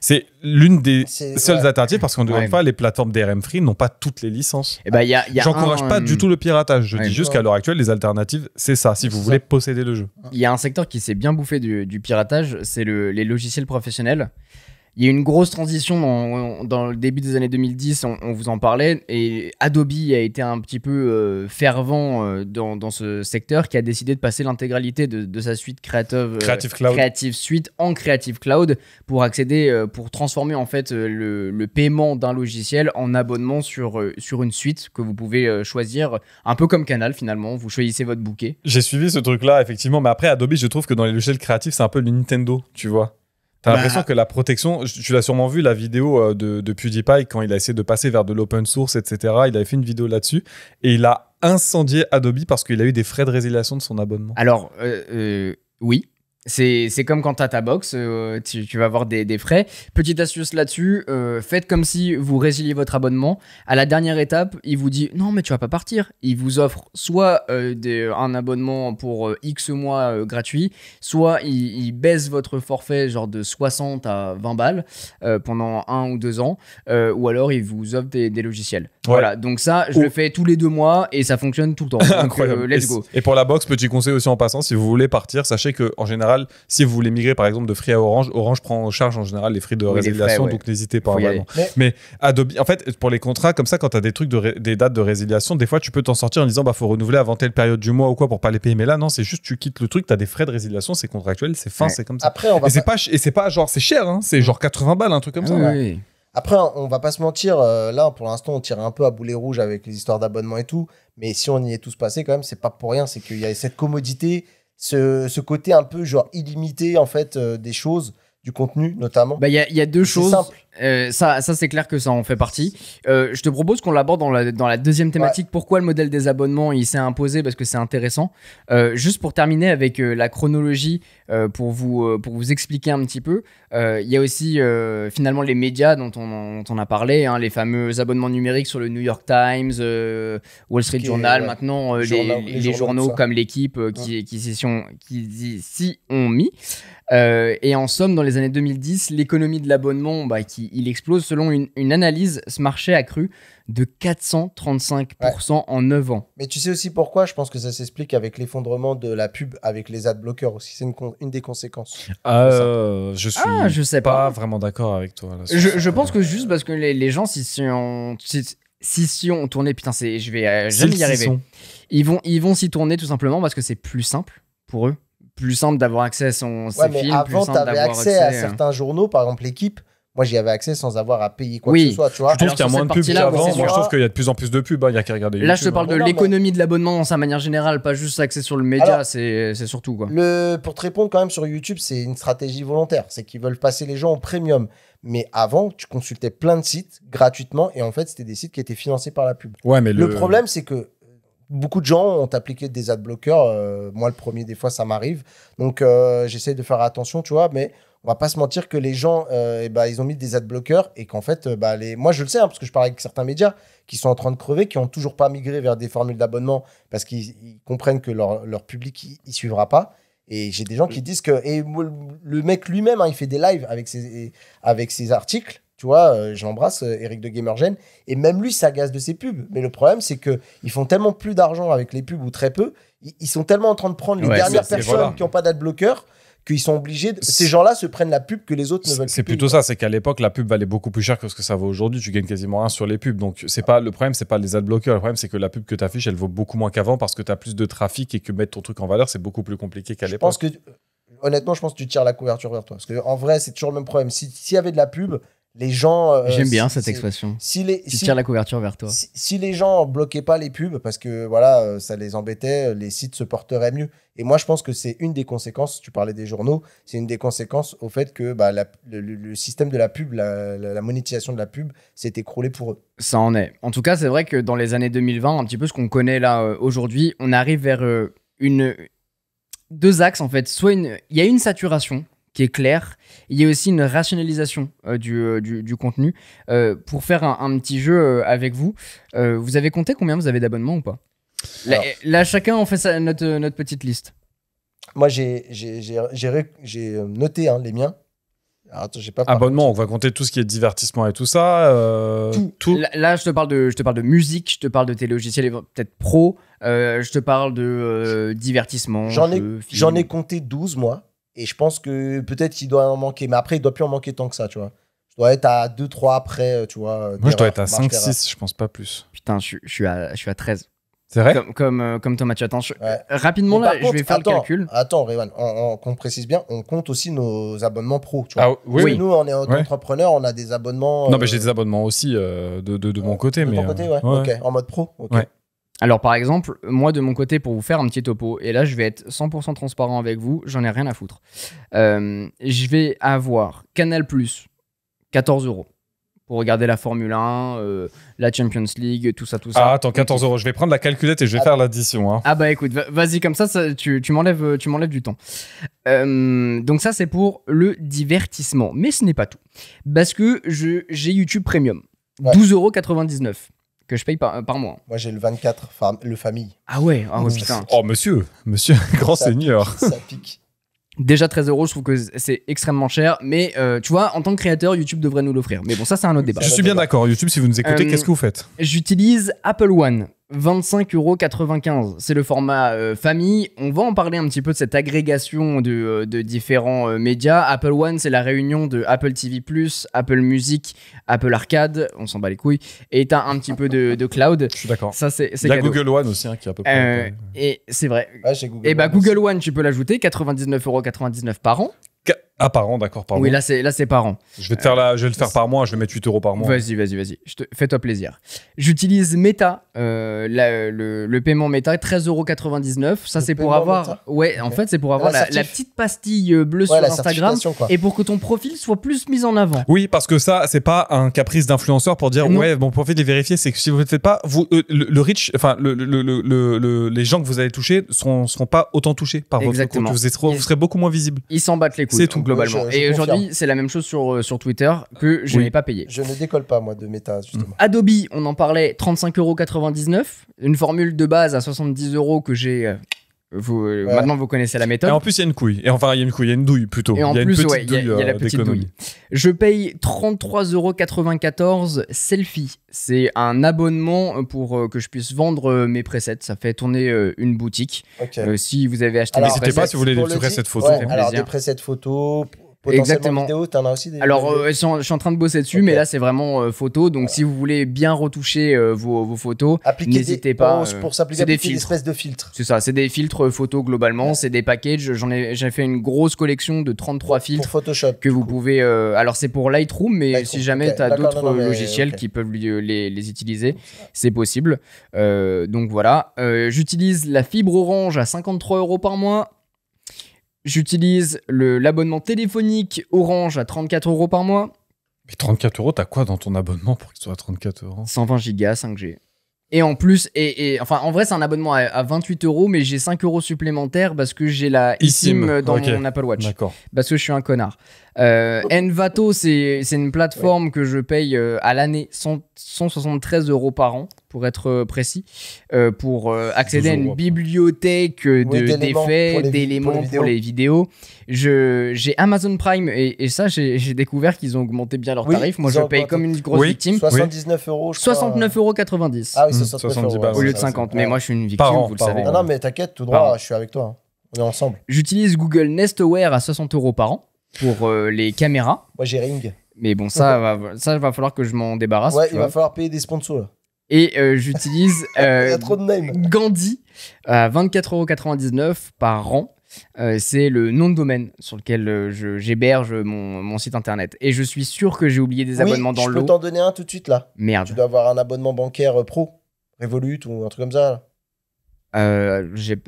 C'est l'une des seules ouais. alternatives parce qu'en Ouais. fois, les plateformes DRM free n'ont pas toutes les licences. Et bah, y a J'encourage pas du tout le piratage. Je Ouais. dis juste qu'à l'heure actuelle, les alternatives, c'est ça, si vous C'est voulez ça. posséder le jeu. Il y a un secteur qui s'est bien bouffé du piratage, c'est les logiciels professionnels. il y a eu une grosse transition dans le début des années 2010, on vous en parlait, et Adobe a été un petit peu fervent dans ce secteur, qui a décidé de passer l'intégralité de sa suite Creative Suite en Creative Cloud pour accéder, pour transformer en fait le paiement d'un logiciel en abonnement sur une suite que vous pouvez choisir, un peu comme Canal finalement, vous choisissez votre bouquet. J'ai suivi ce truc-là, effectivement, mais après, Adobe, je trouve que dans les logiciels créatifs, c'est un peu le Nintendo, tu vois. T'as l'impression que la protection, tu l'as sûrement vu, la vidéo de PewDiePie, quand il a essayé de passer vers de l'open source, etc. Il avait fait une vidéo là-dessus, et il a incendié Adobe parce qu'il a eu des frais de résiliation de son abonnement. Alors, oui. C'est comme quand tu as ta box, tu vas avoir des frais. Petite astuce là-dessus, faites comme si vous résiliez votre abonnement. À la dernière étape, il vous dit non mais tu vas pas partir. Il vous offre soit un abonnement pour X mois gratuit, soit il baisse votre forfait genre de 60 à 20 balles pendant 1 ou 2 ans, ou alors il vous offre des logiciels. Ouais. Voilà, donc ça je le fais tous les 2 mois et ça fonctionne tout le temps. Donc, incroyable. Let's go. Et pour la box, petit conseil aussi en passant, si vous voulez partir, sachez qu'en général, si vous voulez migrer par exemple de Free à Orange, Orange prend en charge en général les frais de résiliation, donc n'hésitez pas. Mais Adobe, en fait, pour les contrats comme ça, quand tu as des trucs des dates de résiliation, des fois tu peux t'en sortir en disant faut renouveler avant telle période du mois ou quoi pour pas les payer. Mais là, non, c'est juste tu quittes le truc, tu as des frais de résiliation, c'est contractuel, c'est fin, c'est comme ça. Après, c'est pas genre c'est cher, hein, c'est genre 80 balles, un truc comme ça. Oui. Après, on va pas se mentir, là pour l'instant on tire un peu à boulet rouge avec les histoires d'abonnement et tout, mais si on y est tous passés quand même, c'est pas pour rien, c'est qu'il y a cette commodité, ce côté un peu genre illimité en fait des choses, du contenu notamment. Il y a 2 choses. Simple. Ça c'est clair que ça en fait partie. Je te propose qu'on l'aborde dans la deuxième thématique. Ouais. Pourquoi le modèle des abonnements il s'est imposé, parce que c'est intéressant. Juste pour terminer avec la chronologie, pour vous expliquer un petit peu. Il y a aussi finalement les médias dont on a parlé, hein, les fameux abonnements numériques sur le New York Times, Wall Street Journal, maintenant les journaux comme l'Équipe qui s'y ont mis. Et en somme, dans les années 2010, l'économie de l'abonnement, il explose. Selon une analyse, ce marché a cru de 435% en 9 ans. Mais tu sais aussi pourquoi? Je pense que ça s'explique avec l'effondrement de la pub avec les adblockers aussi. C'est une des conséquences. Je sais pas vraiment d'accord avec toi. Là, je pense que juste parce que les gens, si on tournait, putain, je vais jamais y arriver. Ils vont s'y tourner tout simplement parce que c'est plus simple pour eux. Plus simple d'avoir accès à ses films. Avant, tu avais accès à certains journaux, par exemple l'Équipe. Moi, j'y avais accès sans avoir à payer quoi que ce soit. Tu vois. Je trouve qu'il y a moins de pubs qu'avant. Moi, je trouve qu'il y a de plus en plus de pubs. Il y a qu'à regarder YouTube. Là, je te parle de l'économie de l'abonnement dans sa manière générale, pas juste accès sur le média. Alors, c'est surtout quoi. Pour te répondre quand même sur YouTube, c'est une stratégie volontaire. C'est qu'ils veulent passer les gens au premium. Mais avant, tu consultais plein de sites gratuitement et en fait, c'était des sites qui étaient financés par la pub. Ouais, mais le problème, c'est que beaucoup de gens ont appliqué des adblockers. Moi, le premier, des fois, ça m'arrive. Donc, j'essaie de faire attention, tu vois. Mais on va pas se mentir que les gens, ils ont mis des adblockers et qu'en fait, moi, je le sais, hein, parce que je parle avec certains médias qui sont en train de crever, qui n'ont toujours pas migré vers des formules d'abonnement parce qu'ils comprennent que leur public, il suivra pas. Et j'ai des gens qui disent que... Et le mec lui-même, hein, il fait des lives avec ses articles. Tu vois, j'embrasse Eric de Gamergen. Et même lui s'agace de ses pubs. Mais le problème, c'est qu'ils font tellement plus d'argent avec les pubs ou très peu. Ils sont tellement en train de prendre les dernières personnes qui n'ont pas d'adblocker qu'ils sont obligés. Ces gens-là se prennent la pub que les autres ne veulent pas. C'est plutôt ça. C'est qu'à l'époque, la pub valait beaucoup plus cher que ce que ça vaut aujourd'hui. Tu gagnes quasiment rien sur les pubs. Donc, le problème, c'est pas les adblockers. Le problème, c'est que la pub que tu affiches, elle vaut beaucoup moins qu'avant parce que tu as plus de trafic et que mettre ton truc en valeur, c'est beaucoup plus compliqué qu'à l'époque. Honnêtement, je pense que tu tires la couverture vers toi. Parce qu'en vrai, c'est toujours le même problème. S'il y avait de la pub, les gens... J'aime bien cette expression. Tu tires la couverture vers toi. Si les gens bloquaient pas les pubs, parce que voilà, ça les embêtait, les sites se porteraient mieux. Et moi, je pense que c'est une des conséquences, tu parlais des journaux, c'est une des conséquences au fait que le système de la pub, la monétisation de la pub s'est écroulé pour eux. Ça en est. En tout cas, c'est vrai que dans les années 2020, un petit peu ce qu'on connaît là aujourd'hui, on arrive vers deux axes en fait. Soit il y a une saturation qui est clair. Il y a aussi une rationalisation du contenu. Pour faire un petit jeu avec vous, vous avez compté combien vous avez d'abonnements ou pas? Là, chacun on fait notre petite liste. Moi, j'ai noté les miens. Alors, attends, j'ai pas abonnement, on va compter tout ce qui est divertissement et tout ça. Tout. Là, je te parle de musique, je te parle de tes logiciels peut-être pro, je te parle de divertissement. J'en ai compté 12, moi. Et je pense que peut-être qu'il doit en manquer. Mais après, il doit plus en manquer tant que ça, tu vois. Je dois être à 2-3 après, tu vois. Moi, je dois d'erreur, être à marge d'erreur. 5-6, je pense pas plus. Putain, je suis à 13. C'est vrai? Comme Thomas, attends, Ouais. rapidement, Mais là, par contre, je vais faire le calcul. Attends, Revan, qu'on précise bien, on compte aussi nos abonnements pro. Tu vois. Ah oui, Parce que oui. nous, on est entrepreneurs, on a des abonnements. Non, mais j'ai des abonnements aussi de mon côté. De mais ton côté, ouais. ouais. Ok, en mode pro. Ok. Ouais. Alors, par exemple, moi, de mon côté, pour vous faire un petit topo, et là, je vais être 100% transparent avec vous, j'en ai rien à foutre. Je vais avoir Canal+, 14 € pour regarder la Formule 1, la Champions League, tout ça. Ah, attends, 14 €. Je vais prendre la calculette et je vais faire l'addition. Hein. Ah bah écoute, vas-y comme ça, tu m'enlèves du temps. Donc ça c'est pour le divertissement, mais ce n'est pas tout. Parce que j'ai YouTube Premium, Ouais. 12,99 € que je paye par mois. Moi, j'ai le 24, le famille. Ah ouais, putain. Oh, monsieur, grand Ça seigneur. Ça pique. Déjà 13 €, je trouve que c'est extrêmement cher, mais tu vois, en tant que créateur, YouTube devrait nous l'offrir. Mais bon, ça c'est un autre débat. Je suis bien d'accord. YouTube, si vous nous écoutez, qu'est-ce que vous faites? J'utilise Apple One, 25,95 €. C'est le format famille. On va en parler un petit peu de cette agrégation de différents médias. Apple One, c'est la réunion de Apple TV+, Apple Music, Apple Arcade, on s'en bat les couilles, et t'as un petit peu de cloud. Je suis d'accord. Ça, c'est Il y a cadeau. Google One aussi, hein, qui est à peu près. Et c'est vrai. Ouais, j'ai Google. Et bah One Google One, tu peux l'ajouter, 99,99 € par an. Ah, par an, d'accord, pardon. Oui, là c'est par an. Je vais le faire par mois, je vais mettre 8 € par mois. Vas-y. Fais-toi plaisir. J'utilise Meta, le paiement Meta, 13,99 €. Ça, Le c'est pour paiement avoir. Meta Ouais, en fait, c'est pour avoir la L'assertif. petite pastille bleue Ouais, sur la Instagram certification, quoi. et pour que ton profil soit plus mis en avant. Oui, parce que ça, c'est pas un caprice d'influenceur pour dire Non. ouais, mon profil est vérifié. C'est que si vous ne le faites pas, vous, le reach, enfin, les gens que vous allez toucher seront pas autant touchés par votre Exactement. compte. Vous serez beaucoup moins visible. Ils s'en battent les couilles, C'est tout. globalement. Ouais, je et confirme. aujourd'hui, c'est la même chose sur Twitter que je Oui. n'ai pas payé. Je ne décolle pas, moi, de méta, justement. Adobe, on en parlait, 35,99 €. Une formule de base à 70 € que j'ai. Maintenant, vous connaissez la méthode. Et en plus, il y a une couille. Et enfin, il y a une couille, il y a une douille plutôt. Et en il y a une plus, petite ouais, il y a douille la petite d'économie. douille. Je paye 33,94 € Selfie. C'est un abonnement pour que je puisse vendre mes presets. Ça fait tourner une boutique. Ok. Si vous avez acheté Alors, des N'hésitez pas presets. si vous voulez pour des le presets dire- photos. ouais, fait alors, plaisir. des presets photos, potentiellement Exactement. vidéo, t'en as aussi des. Alors, je suis en train de bosser dessus, Ok. mais là, c'est vraiment photo. Donc, si vous voulez bien retoucher vos photos, appliquer n'hésitez pas. pour s'appliquer c'est des appliquer une filtres. espèce de filtre. C'est ça, c'est des filtres photos globalement, Ouais. c'est des packages. J'ai fait une grosse collection de 33 Pour filtres Photoshop. que vous pouvez. Alors, c'est pour Lightroom, mais Lightroom, si jamais ok. tu as D'accord, d'autres non, mais logiciels ok. qui peuvent les utiliser, c'est possible. Donc voilà. J'utilise la fibre Orange à 53 € par mois. J'utilise l'abonnement téléphonique Orange à 34 € par mois. Mais 34 €, t'as quoi dans ton abonnement pour qu'il soit à 34 €? 120 gigas, 5G. Et en plus, enfin, en vrai, c'est un abonnement à 28 €, mais j'ai 5 € supplémentaires parce que j'ai la eSIM, eSIM dans ok. mon Apple Watch. D'accord. Parce que je suis un connard. Envato, c'est une plateforme que je paye à l'année 173 € par an, pour être précis, pour accéder à 12 € une après. bibliothèque d'éléments d'effets, pour les d'éléments pour les vidéos. J'ai Amazon Prime et ça, j'ai découvert qu'ils ont augmenté bien leurs Oui, tarifs. Moi, ils je ont paye augmenté. comme une grosse Oui. victime. 79 € je crois. 69,90 €. Ah oui, 70 69 balles, Au lieu de ça, 50. c'est- Mais ouais. moi, je suis une victime, Par an, vous le par savez. an. Non, non, mais t'inquiète, tout Pardon. droit, je suis avec toi. On est ensemble. J'utilise Google Nest Aware à 60 € par an pour les caméras. Moi, j'ai Ring. Mais bon, ça va falloir que je m'en débarrasse. Ouais, tu il vois. va falloir payer des sponsors. Là. Et j'utilise Il y a trop de names. Gandhi à 24,99 € par an. C'est le nom de domaine sur lequel j'héberge mon site internet. Et je suis sûr que j'ai oublié des abonnements dans Je peux l'eau. t'en donner un tout de suite là. Tu Merde. dois avoir un abonnement bancaire pro, Revolut ou un truc comme ça. Là.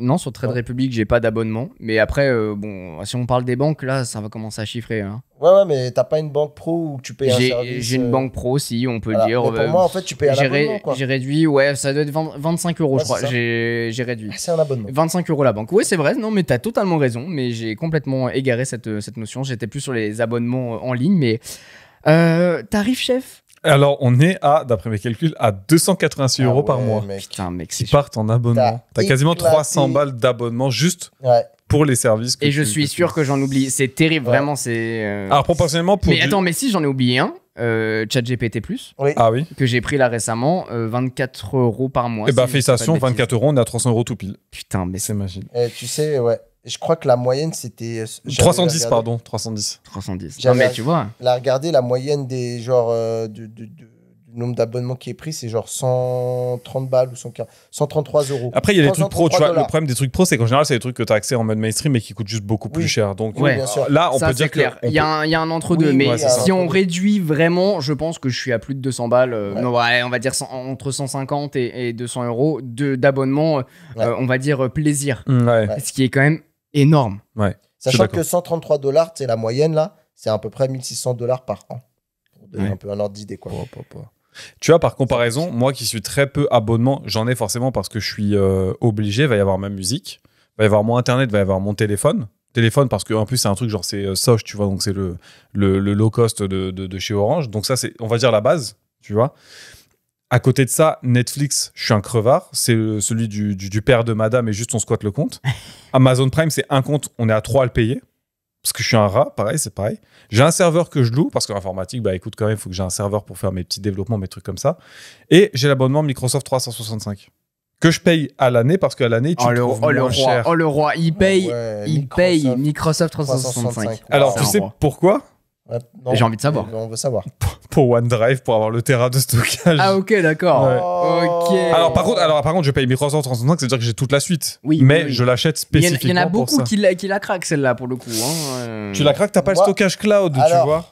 Non, sur Trade Ouais. Republic, j'ai pas d'abonnement. Mais après, bon, si on parle des banques, là, ça va commencer à chiffrer. Hein. Ouais, mais t'as pas une banque pro où tu payes un service. J'ai une banque pro, si, on peut voilà. le dire. Mais pour moi, en fait, tu payes un abonnement. Quoi. J'ai réduit, ouais, ça doit être 25 €, Ouais, je crois. c'est ça. J'ai réduit. Ah, c'est un abonnement. 25 € la banque. Oui, c'est vrai, non, mais t'as totalement raison. Mais j'ai complètement égaré cette notion. J'étais plus sur les abonnements en ligne. Mais tarif chef. Alors, on est d'après mes calculs, à 286 € par mois. Mec. Putain, mec, Qui c'est partent en abonnement. T'as T'as quasiment éclaté. 300 balles d'abonnement juste Ouais. pour les services. Et je suis sûr que j'en oublie. C'est terrible, Ouais. vraiment. C'est. Alors, proportionnellement, pour. Mais attends, mais si j'en ai oublié un, ChatGPT+, Oui. Ah oui. que j'ai pris là récemment, 24 € par mois. Eh bah, si je dis pas de félicitations, bêtises. 24 €, on est à 300 € tout pile. Putain, mais C'est magique. Et tu sais, ouais. Et je crois que la moyenne, c'était... 310, pardon, 310. 310. Non, J'avais- mais tu vois. Là, regardez, la moyenne des genre du nombre d'abonnements qui est pris, c'est genre 130 balles ou 133 euros. Après, il y a les trucs pro, tu vois. Le $3. problème des trucs pro, c'est qu'en général, c'est des trucs que tu as accès en mode mainstream et qui coûtent juste beaucoup plus Oui. cher. Donc, Oui, Ouais. bien sûr. là, on Ça, peut c'est dire clair. que. Il y a un entre-deux, Oui, mais ouais, c'est ça. si on réduit vraiment, je pense que je suis à plus de 200 balles. Ouais. Non, ouais, on va dire entre 150 et 200 euros d'abonnement, on va dire plaisir. Ouais. Ce qui est quand même énorme. Sachant d'accord. que $133, c'est la moyenne là, c'est à peu près $1 600 par an. Pour donner Ouais. un peu un ordre d'idée, quoi. Tu vois, par comparaison, moi qui suis très peu abonnement, j'en ai forcément parce que je suis obligé. Il va y avoir ma musique, il va y avoir mon internet, il va y avoir mon téléphone. Téléphone parce qu'en plus, c'est un truc genre c'est Soch, tu vois, donc c'est le low cost de chez Orange. Donc, ça, c'est, on va dire, la base, tu vois. À côté de ça, Netflix, je suis un crevard. C'est celui du père de madame et juste on squatte le compte. Amazon Prime, c'est un compte, on est à 3 à le payer. Parce que je suis un rat, pareil, c'est pareil. J'ai un serveur que je loue, parce que l'informatique, bah écoute, quand même, il faut que j'ai un serveur pour faire mes petits développements, mes trucs comme ça. Et j'ai l'abonnement Microsoft 365, que je paye à l'année, parce qu'à l'année, tu le trouves moins cher. Oh le roi, il paye, Ouais, il paye Microsoft 365. Ouais, Alors, c'est tu un sais roi. pourquoi? Ouais, non, J'ai envie de savoir. On veut savoir. Pour OneDrive, pour avoir le Tera de stockage. Ah ok, d'accord. Ouais. Ok. Alors par contre, je paye Microsoft 365, c'est-à-dire que j'ai toute la suite. Oui, mais oui. je l'achète Il y spécifiquement en a pour beaucoup ça. qui la craquent celle-là pour le coup. Hein. Tu la craques, t'as pas le Moi- stockage cloud, tu Alors, vois.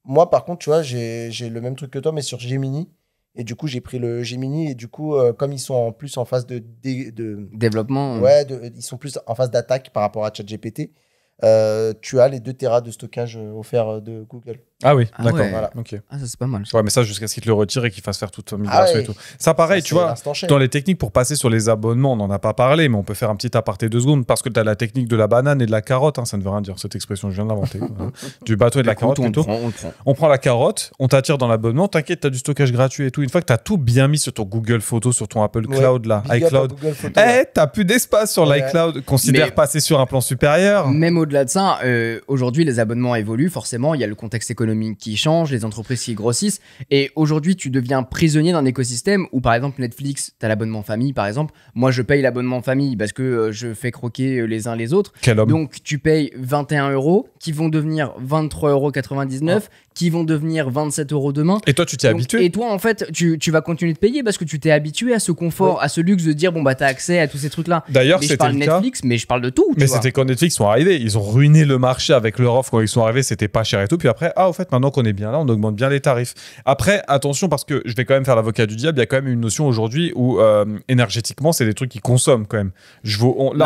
Moi, par contre, tu vois, j'ai le même truc que toi, mais sur Gemini. Et du coup, j'ai pris le Gemini. Et du coup, comme ils sont en plus en phase de Développement. ouais, ils sont plus en phase d'attaque par rapport à ChatGPT. Tu as les 2 Tera de stockage offerts de Google. Ah oui, Ah d'accord. ouais. Voilà. Ok. Ah ça c'est pas mal. Ouais, mais ça jusqu'à ce qu'il te le retire et qu'il fasse faire toute migration ouais. et tout. Ça, pareil, Ça, tu c'est vois. l'instant chef. Dans les techniques pour passer sur les abonnements, on n'en a pas parlé, mais on peut faire un petit aparté 2 secondes parce que tu as la technique de la banane et de la carotte. Hein, ça ne veut rien dire, cette expression, je viens de l'inventer. Voilà. Du bateau et de la carotte on le plutôt. prend, on le prend. On prend la carotte, on t'attire dans l'abonnement, t'inquiète, t'as du stockage gratuit et tout. Une fois que t'as tout bien mis sur ton Google Photos, sur ton Apple Ouais. Cloud, là, Big up à iCloud, Google Photos, eh, ouais. t'as plus d'espace sur Ouais. l'iCloud. Considère Mais- passer sur un plan supérieur. Même au-delà de ça, aujourd'hui les abonnements évoluent forcément, il y a le contexte économique qui change, les entreprises qui grossissent, et aujourd'hui tu deviens prisonnier d'un écosystème où par exemple Netflix, t'as l'abonnement famille par exemple, moi je paye l'abonnement famille parce que je fais croquer les uns les autres, Quel homme. donc tu payes 21 euros qui vont devenir 23,99 euros, qui vont devenir 27 euros demain. Et toi, tu t'es Donc, habitué. et toi, en fait, tu vas continuer de payer parce que tu t'es habitué à ce confort, à ce luxe de dire, bon, bah, t'as accès à tous ces trucs-là. D'ailleurs, Mais je c'était parle le cas. Netflix, mais je parle de tout. Mais tu vois. c'était quand Netflix sont arrivés. Ils ont ruiné le marché avec leur offre quand ils sont arrivés. C'était pas cher et tout. Puis après, au fait, maintenant qu'on est bien là, on augmente bien les tarifs. Après, attention, parce que je vais quand même faire l'avocat du diable. Il y a quand même une notion aujourd'hui où énergétiquement, c'est des trucs qui consomment quand même. Là,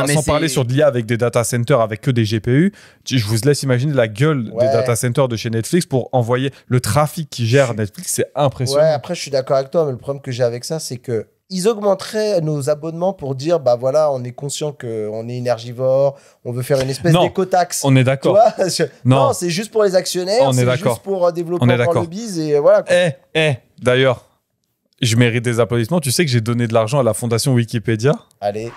Non, mais sans parler sur de l'IA avec des data centers avec que des GPU, je vous laisse imaginer la gueule Ouais. des data centers de chez Netflix pour envoyer le trafic qui gère Netflix. C'est impressionnant. Ouais, après, je suis d'accord avec toi, mais le problème que j'ai avec ça, c'est que ils augmenteraient nos abonnements pour dire, bah voilà, on est conscient qu'on est énergivore, on veut faire une espèce Non, d'éco-taxe. On est Tu d'accord. vois Non. Non, c'est juste pour les actionnaires, On est c'est d'accord. juste pour développer On est encore d'accord. le biz et voilà. quoi. D'ailleurs, je mérite des applaudissements. Tu sais que j'ai donné de l'argent à la fondation Wikipédia. Allez.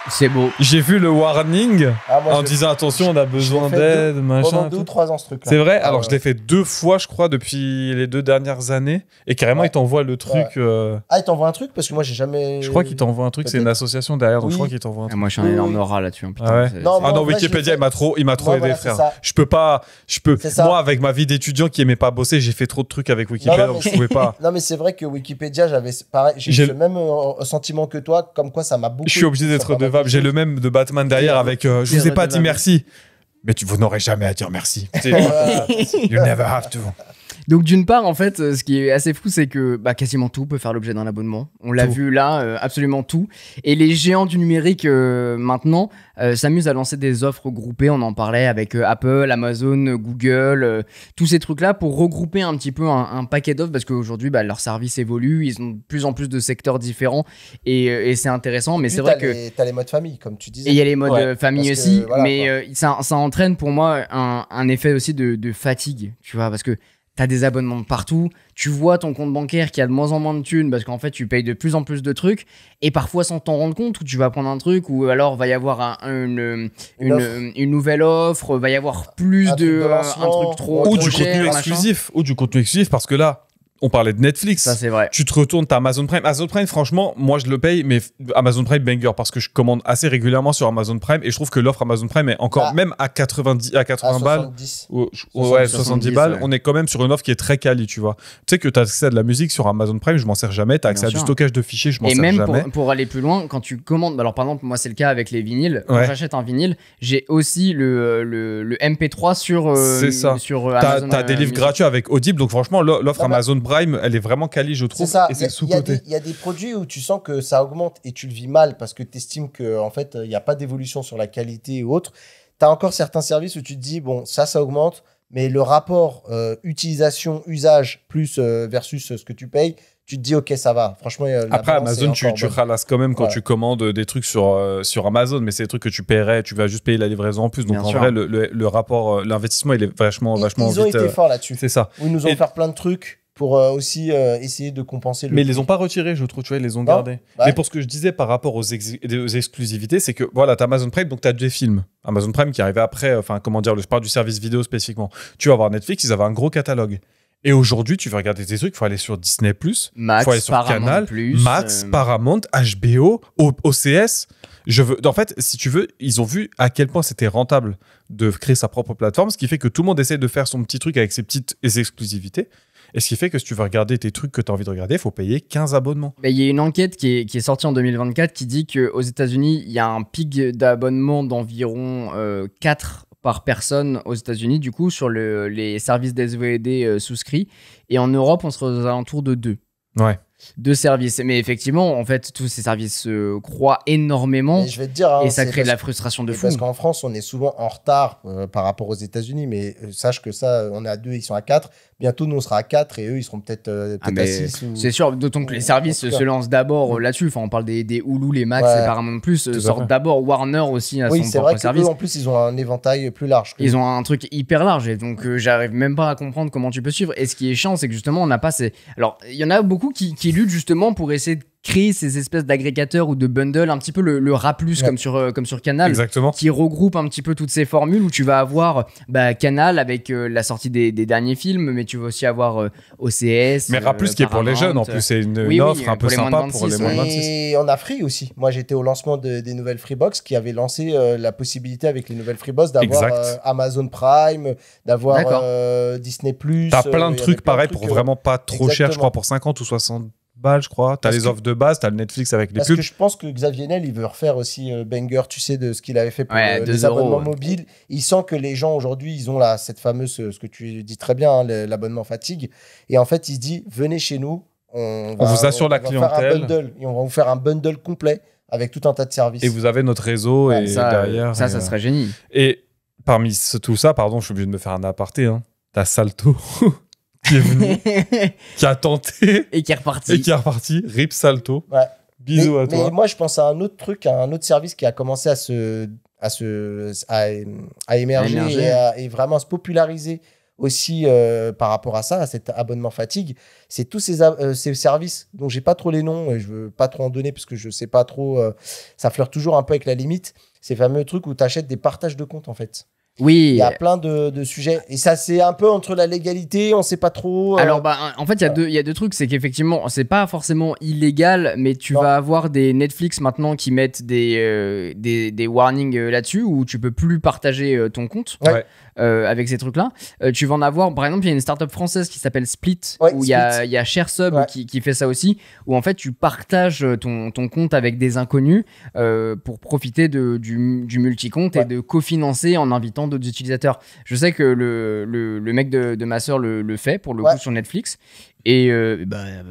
C'est beau. J'ai vu le warning Ah, moi, en je l'ai- disant attention, on a besoin je l'ai fait d'aide, machin. pendant et 2 tout. ou 3 ans ce truc-là. C'est vrai. Ah, Alors ouais. je l'ai fait 2 fois, je crois, depuis les 2 dernières années. Et carrément, Ouais. il t'envoie le truc. Ah, il t'envoie un truc parce que moi j'ai jamais. Je crois qu'il t'envoie un truc. C'est une Peut-être. association derrière, donc Oui. je crois qu'il t'envoie un Ah, truc. moi, je suis un Oui, énorme oui. aura là-dessus. hein, putain. Ah ouais. Non, Ah moi, non, en vrai, Wikipédia, j'ai il m'a trop Moi, aidé, voilà, frère. c'est ça. Je peux pas, C'est ça. moi, avec ma vie d'étudiant qui aimait pas bosser, j'ai fait trop de trucs avec Wikipédia, non, donc mais- je pouvais pas. Non, mais c'est vrai que Wikipédia, j'avais pareil, j'ai J'ai eu le même sentiment que toi, comme quoi ça m'a beaucoup. Je suis obligé aidé d'être sur pas mal de redevable. J'ai choses. le même de Batman derrière avec je vous ai pas dit redevable. merci. Mais vous n'aurez jamais à dire merci. Voilà. You never have to. Donc d'une part, en fait, ce qui est assez fou, c'est que bah, quasiment tout peut faire l'objet d'un abonnement. On l'a Tout. vu là, absolument tout. Et les géants du numérique maintenant s'amusent à lancer des offres groupées. On en parlait avec Apple, Amazon, Google, tous ces trucs-là pour regrouper un petit peu un paquet d'offres parce qu'aujourd'hui, bah, leur service évolue, ils ont de plus en plus de secteurs différents et c'est intéressant. Mais Puis, c'est vrai que t'as les modes famille, comme tu disais. et il y a les modes Ouais, famille parce que, aussi, voilà, mais ça entraîne pour moi un effet aussi de fatigue, tu vois, parce que t'as des abonnements de partout, tu vois ton compte bancaire qui a de moins en moins de thunes parce qu'en fait tu payes de plus en plus de trucs et parfois sans t'en rendre compte où tu vas prendre un truc ou alors va y avoir une nouvelle offre, va y avoir plus Un truc de un lancement, truc trop Ou trop du cher, contenu machin. exclusif. Ou du contenu exclusif parce que là, On parlait de Netflix. Ça, c'est vrai. Tu te retournes, t'as Amazon Prime. Amazon Prime, franchement, moi, je le paye, mais Amazon Prime banger parce que je commande assez régulièrement sur Amazon Prime et je trouve que l'offre Amazon Prime est encore, même à 80 balles. 70. Ouais, 70 balles. ouais. On est quand même sur une offre qui est très quali, tu vois. Tu sais que t'as accès à de la musique sur Amazon Prime, je m'en sers jamais. T'as accès Bien à du sûr. stockage de fichiers, je m'en Et sers même jamais. pour aller plus loin, quand tu commandes, alors par exemple, moi c'est le cas avec les vinyles, quand Ouais. j'achète un vinyle, j'ai aussi le MP3 sur, C'est ça. sur T'as Amazon. des livres Music. gratuits avec Audible, donc franchement, l'offre Non, mais- Amazon Prime, elle est vraiment quali, je C'est trouve. ça. Et c'est Il y a sous-côté. des- il y a des produits où tu sens que ça augmente et tu le vis mal parce que tu estimes qu'en fait, il n'y a pas d'évolution sur la qualité ou autre. Tu as encore certains services où tu te dis, bon, ça augmente, mais le rapport utilisation, usage, plus versus ce que tu payes, tu te dis, ok, ça va. Franchement, la Après, balance est Amazon, tu encore bonne. ralasses quand même quand Ouais. tu commandes des trucs sur Amazon, mais c'est des trucs que tu paierais, tu vas juste payer la livraison en plus. Donc Bien en sûr. vrai, le rapport, l'investissement, il est vachement Ils ont vite. été forts là-dessus. C'est ça. Où ils nous ont Et- fait plein de trucs pour aussi essayer de compenser le. Mais ils les ont pas retirés, je trouve, tu vois, ils les ont Non. gardés. Ouais. Mais pour ce que je disais par rapport aux exclusivités, c'est que voilà, t'as Amazon Prime, donc t'as des films. Amazon Prime qui arrivait après, enfin, comment dire, je parle du service vidéo spécifiquement. Tu vas voir Netflix, ils avaient un gros catalogue. Et aujourd'hui, tu veux regarder tes trucs, il faut aller sur Disney+, Max, faut aller sur Paramount+, Canal, Max, Paramount, HBO, OCS. En fait, si tu veux, ils ont vu à quel point c'était rentable de créer sa propre plateforme, ce qui fait que tout le monde essaie de faire son petit truc avec ses petites exclusivités. Et ce qui fait que si tu veux regarder tes trucs que tu as envie de regarder, il faut payer 15 abonnements. Il y a une enquête qui est sortie en 2024 qui dit qu'aux États-Unis, il y a un pic d'abonnement d'environ 4 par personne aux États-Unis, du coup, sur les services DVD souscrits. Et en Europe, on serait aux alentours de 2. Ouais. 2 services. Mais effectivement, en fait, tous ces services croient énormément Et je vais te dire, hein, et ça c'est crée de la parce- frustration de Et fou. parce qu'en France, on est souvent en retard par rapport aux États-Unis, mais sache que ça, on est à 2, ils sont à 4. Bientôt, nous, on sera à 4 et eux, ils seront peut-être Ah, à mais 6. c'est sûr, d'autant que les services en tout cas. se lancent d'abord là-dessus. Enfin, on parle des Hulu, les Max, Ouais. les Paramount+, à fait. sortent d'abord. Warner aussi a Oui, son c'est propre vrai service. qu'eux, en plus, ils ont un éventail plus large. Ils ont un truc hyper large et donc j'arrive même pas à comprendre comment tu peux suivre. Et ce qui est chiant, c'est que justement, on n'a pas ces. Alors, il y en a beaucoup qui luttent justement pour essayer de créer ces espèces d'agrégateurs ou de bundles, un petit peu le RA+, Ouais. comme sur Canal. Exactement. Qui regroupe un petit peu toutes ces formules où tu vas avoir Canal avec la sortie des derniers films, mais tu vas aussi avoir OCS. Mais rappelez ce qui est pour les jeunes, en plus, c'est une offre un peu pour les moins de sympa pour 26, les moins de ouais. 26. Et on a Free aussi. Moi, j'étais au lancement des nouvelles Freebox qui avait lancé la possibilité avec les nouvelles Freebox d'avoir Exact. Amazon Prime, d'avoir D'accord. Disney+. T'as plein de il y trucs avait plein de pareil trucs, pour vraiment pas trop cher, je exactement. crois, pour 50 ou 60 balles, je crois. T'as Parce les que- offres de base, t'as le Netflix avec les Parce pubs. que je pense que Xavier Niel, il veut refaire aussi Banger, tu sais, de ce qu'il avait fait pour Ouais, les 2 abonnements €, ouais. mobiles. Il sent que les gens aujourd'hui, ils ont là, cette fameuse, ce que tu dis très bien, hein, l'abonnement fatigue. Et en fait, il se dit, venez chez nous, On vous assure la va faire un clientèle. bundle, et on va vous faire un bundle complet avec tout un tas de services. Et vous avez notre réseau Ouais, et Ça, derrière. ça et, serait génie. Et parmi tout ça, pardon, je suis obligé de me faire un aparté. Hein. T'as Salto qui est venu, qui a tenté Et qui est reparti. et qui est reparti. Rip Salto. Ouais. Bisous à mais toi. moi, je pense à un autre truc, à un autre service qui a commencé à émerger et vraiment à se populariser aussi par rapport à ça, à cet abonnement fatigue. C'est tous ces services dont j'ai pas trop les noms et je veux pas trop en donner parce que je sais pas trop. Ça flirte toujours un peu avec la limite. Ces fameux trucs où tu achètes des partages de comptes en fait. Oui. Il y a plein de sujets et ça c'est un peu entre la légalité, on sait pas trop. Alors, en fait, il y a deux trucs. C'est qu'effectivement, c'est pas forcément illégal, mais tu Non. vas avoir des Netflix maintenant qui mettent des warnings là-dessus où tu peux plus partager ton compte. Ouais. Avec ces trucs-là. Tu vas en avoir, par exemple, il y a une startup française qui s'appelle Split, Ouais, où il y a ShareSub Ouais. qui fait ça aussi, où en fait tu partages ton compte avec des inconnus pour profiter du multi-compte et Ouais. de cofinancer en invitant d'autres utilisateurs. Je sais que le mec de ma soeur le fait pour le Ouais. coup sur Netflix, et a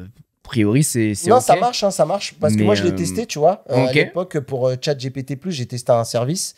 priori c'est Non, ok. ça marche, ça marche. Parce que Mais, moi, je l'ai testé, tu vois. À ok. l'époque, pour ChatGPT+, j'ai testé un service.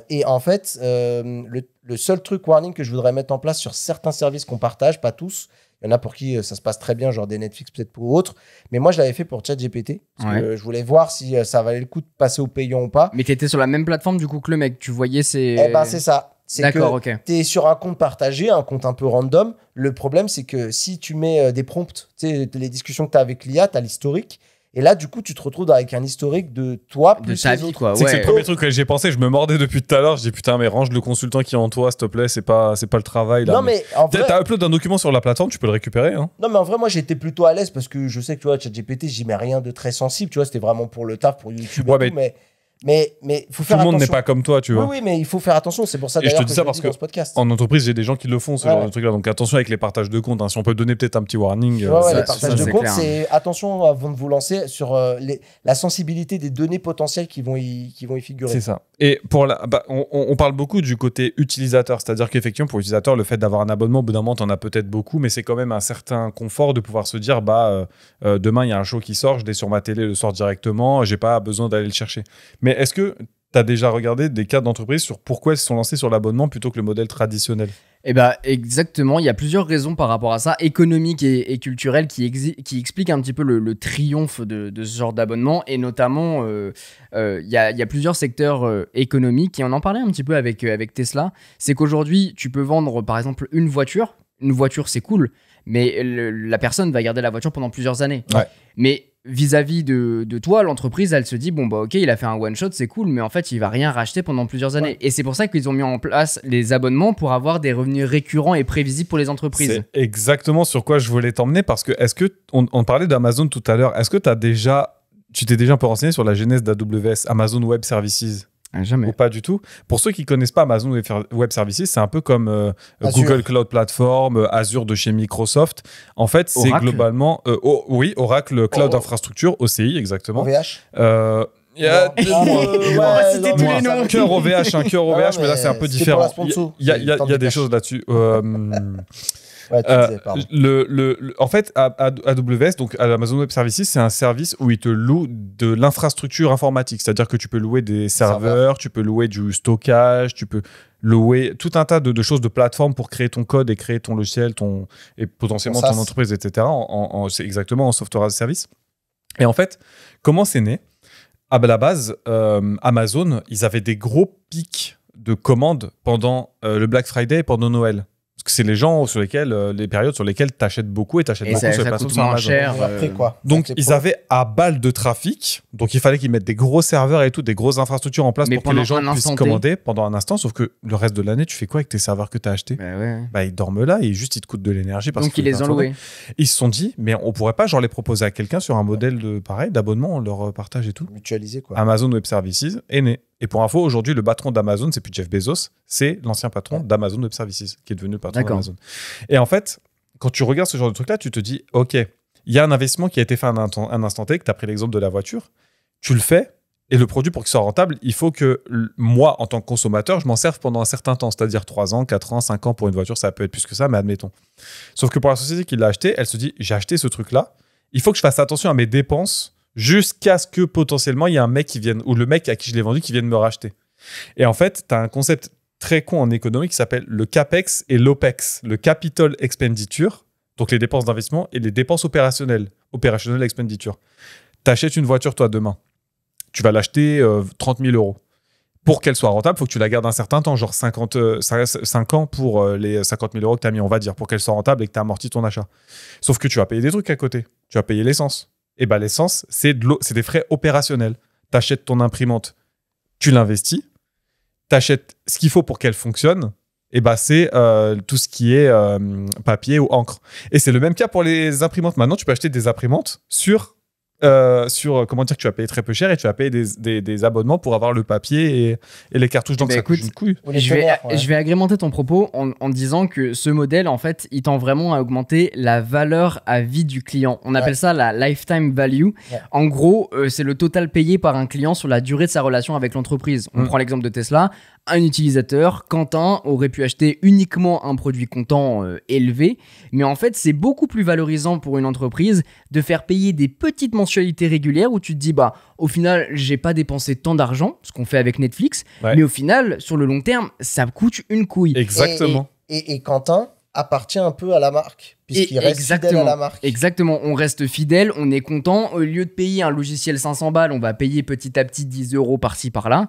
Et en fait, le seul truc warning que je voudrais mettre en place sur certains services qu'on partage, pas tous, il y en a pour qui ça se passe très bien, genre des Netflix peut-être pour autres. Mais moi, je l'avais fait pour ChatGPT. Parce Ouais. que je voulais voir si ça valait le coup de passer au payant ou pas. Mais t'étais sur la même plateforme du coup que le mec, tu voyais ses... Eh ben, c'est ça. C'est D'accord, que ok. tu es sur un compte partagé, un compte un peu random. Le problème, c'est que si tu mets des prompts, tu sais, les discussions que tu as avec l'IA, tu as l'historique. Et là, du coup, tu te retrouves avec un historique de toi De plus ta les vie, autres. quoi. C'est que c'est Ouais. le premier truc que j'ai pensé. Je me mordais depuis tout à l'heure. Je dis putain, mais range le consultant qui est en toi, s'il te plaît. C'est pas le travail là. Non, mais en vrai, T'as upload un document sur la plateforme, tu peux le récupérer. Hein. non, mais en vrai, moi, j'étais plutôt à l'aise parce que je sais que, tu vois, ChatGPT, j'y mets rien de très sensible. Tu vois, c'était vraiment pour le taf, pour YouTube et Ouais, tout. Mais faut Tout faire le monde n'est attention. pas comme toi, tu vois. Oui, mais il faut faire attention. C'est pour ça Et je te d'ailleurs dis que ça je le parce dis que dans ce podcast. En entreprise, j'ai des gens qui le font, ce Ouais. genre de truc-là. Donc attention avec les partages de comptes. Hein. Si on peut donner peut-être un petit warning. Ouais, ça- les ça, partages de c'est compte, clair. c'est attention avant de vous lancer sur la sensibilité des données potentielles qui vont y figurer. C'est ça. Et on parle beaucoup du côté utilisateur, c'est-à-dire qu'effectivement, pour l'utilisateur, le fait d'avoir un abonnement, au bout d'un moment, t'en as peut-être beaucoup, mais c'est quand même un certain confort de pouvoir se dire, demain, il y a un show qui sort, je l'ai sur ma télé le soir directement, j'ai pas besoin d'aller le chercher. Mais est-ce que tu as déjà regardé des cas d'entreprise sur pourquoi ils se sont lancés sur l'abonnement plutôt que le modèle traditionnel? Eh ben exactement, il y a plusieurs raisons par rapport à ça, économiques et culturelles, qui expliquent un petit peu le triomphe de ce genre d'abonnement. Et notamment, il y a plusieurs secteurs économiques, et on en parlait un petit peu avec Tesla. C'est qu'aujourd'hui, tu peux vendre par exemple une voiture. Une voiture, c'est cool, mais la personne va garder la voiture pendant plusieurs années. Ouais. Mais vis-à-vis de toi, l'entreprise, elle se dit, bon, bah ok, il a fait un one-shot, c'est cool, mais en fait, il va rien racheter pendant plusieurs années. Ouais. Et c'est pour ça qu'ils ont mis en place les abonnements pour avoir des revenus récurrents et prévisibles pour les entreprises. C'est exactement sur quoi je voulais t'emmener parce que on parlait d'Amazon tout à l'heure. Est-ce que tu t'es déjà un peu renseigné sur la genèse d'AWS, Amazon Web Services? Ah, jamais. Ou pas du tout. Pour ceux qui connaissent pas Amazon Web Services, c'est un peu comme Azure. Google Cloud Platform, Azure de chez Microsoft. En fait, c'est Oracle. globalement... oui, Oracle Cloud Oh. Infrastructure, OCI, exactement. OVH. Il y a On va citer tous les noms. Cœur OVH, un cœur OVH, mais là c'est un peu c'était différent. pour la sponsor. Il y a Tente des cash. choses là-dessus. Ouais, tu disais, pardon. En fait, AWS, donc à Amazon Web Services, c'est un service où ils te louent de l'infrastructure informatique. C'est-à-dire que tu peux louer des serveurs, tu peux louer du stockage, tu peux louer tout un tas de choses, de plateformes pour créer ton code et créer ton logiciel, et potentiellement Ton ton SaaS. entreprise, etc. C'est exactement en software as a service. Et en fait, comment c'est né? À la base, Amazon, ils avaient des gros pics de commandes pendant le Black Friday et pendant Noël. Parce que c'est les périodes sur lesquelles tu achètes beaucoup et tu achètes Et beaucoup ça, sur les ça plateformes coûte sur moins Amazon. cher. Après, quoi. Donc, Ça, c'est ils pro. avaient à balle de trafic. Donc, il fallait qu'ils mettent des gros serveurs et tout, des grosses infrastructures en place Mais pour que les pendant gens un puissent instant T. commander pendant un instant. Sauf que le reste de l'année, tu fais quoi avec tes serveurs que tu as achetés? Bah ouais. Bah, ils dorment là et juste ils te coûtent de l'énergie. parce Donc que ils les ont t'as un tournée. loués. Ils se sont dit, mais on pourrait pas genre les proposer à quelqu'un sur un modèle d'abonnement, on leur partage et tout. Mutualisé, quoi. Amazon Web Services est né. Et pour info, aujourd'hui, le patron d'Amazon, c'est plus Jeff Bezos, c'est l'ancien patron d'Amazon Web Services, qui est devenu le patron D'accord. d'Amazon. Et en fait, quand tu regardes ce genre de truc-là, tu te dis, OK, il y a un investissement qui a été fait à un instant T, que tu as pris l'exemple de la voiture, tu le fais, et le produit, pour qu'il soit rentable, il faut que moi, en tant que consommateur, je m'en serve pendant un certain temps, c'est-à-dire 3 ans, 4 ans, 5 ans pour une voiture, ça peut être plus que ça, mais admettons. Sauf que pour la société qui l'a acheté, elle se dit, j'ai acheté ce truc-là, il faut que je fasse attention à mes dépenses jusqu'à ce que potentiellement il y ait un mec qui vienne, ou le mec à qui je l'ai vendu qui vienne me racheter. Et en fait, tu as un concept très con en économie qui s'appelle le CAPEX et l'OPEX, le Capital Expenditure, donc les dépenses d'investissement, et les dépenses opérationnelles, Operational Expenditure. Tu achètes une voiture, toi, demain. Tu vas l'acheter 30 000 euros. Pour qu'elle soit rentable, il faut que tu la gardes un certain temps, genre 5 ans pour les 50 000 euros que tu as mis, on va dire, pour qu'elle soit rentable et que tu as amorti ton achat. Sauf que tu vas payer des trucs à côté. Tu vas payer l'essence. Et bien, l'essence, c'est des frais opérationnels. Tu achètes ton imprimante, tu l'investis, tu achètes ce qu'il faut pour qu'elle fonctionne, et bah c'est tout ce qui est papier ou encre. Et c'est le même cas pour les imprimantes. Maintenant, tu peux acheter des imprimantes sur comment dire, que tu vas payer très peu cher et tu vas payer des abonnements pour avoir le papier et les cartouches. Donc Bah, ça coûte écoute, une couille. Ou les Je vais, tonnerres, ouais. je vais agrémenter ton propos en disant que ce modèle, en fait, il tend vraiment à augmenter la valeur à vie du client. On appelle ça la lifetime value. Ouais. En gros, c'est le total payé par un client sur la durée de sa relation avec l'entreprise. On prend l'exemple de Tesla. Un utilisateur, Quentin, aurait pu acheter uniquement un produit comptant élevé. Mais en fait, c'est beaucoup plus valorisant pour une entreprise de faire payer des petites mensualités régulières où tu te dis, bah, au final, j'ai pas dépensé tant d'argent, ce qu'on fait avec Netflix. Ouais. Mais au final, sur le long terme, ça coûte une couille. Exactement. Et Quentin appartient un peu à la marque, puisqu'il Et reste fidèle à la marque. Exactement, on reste fidèle, on est content. Au lieu de payer un logiciel 500 balles, on va payer petit à petit 10 euros par-ci par-là.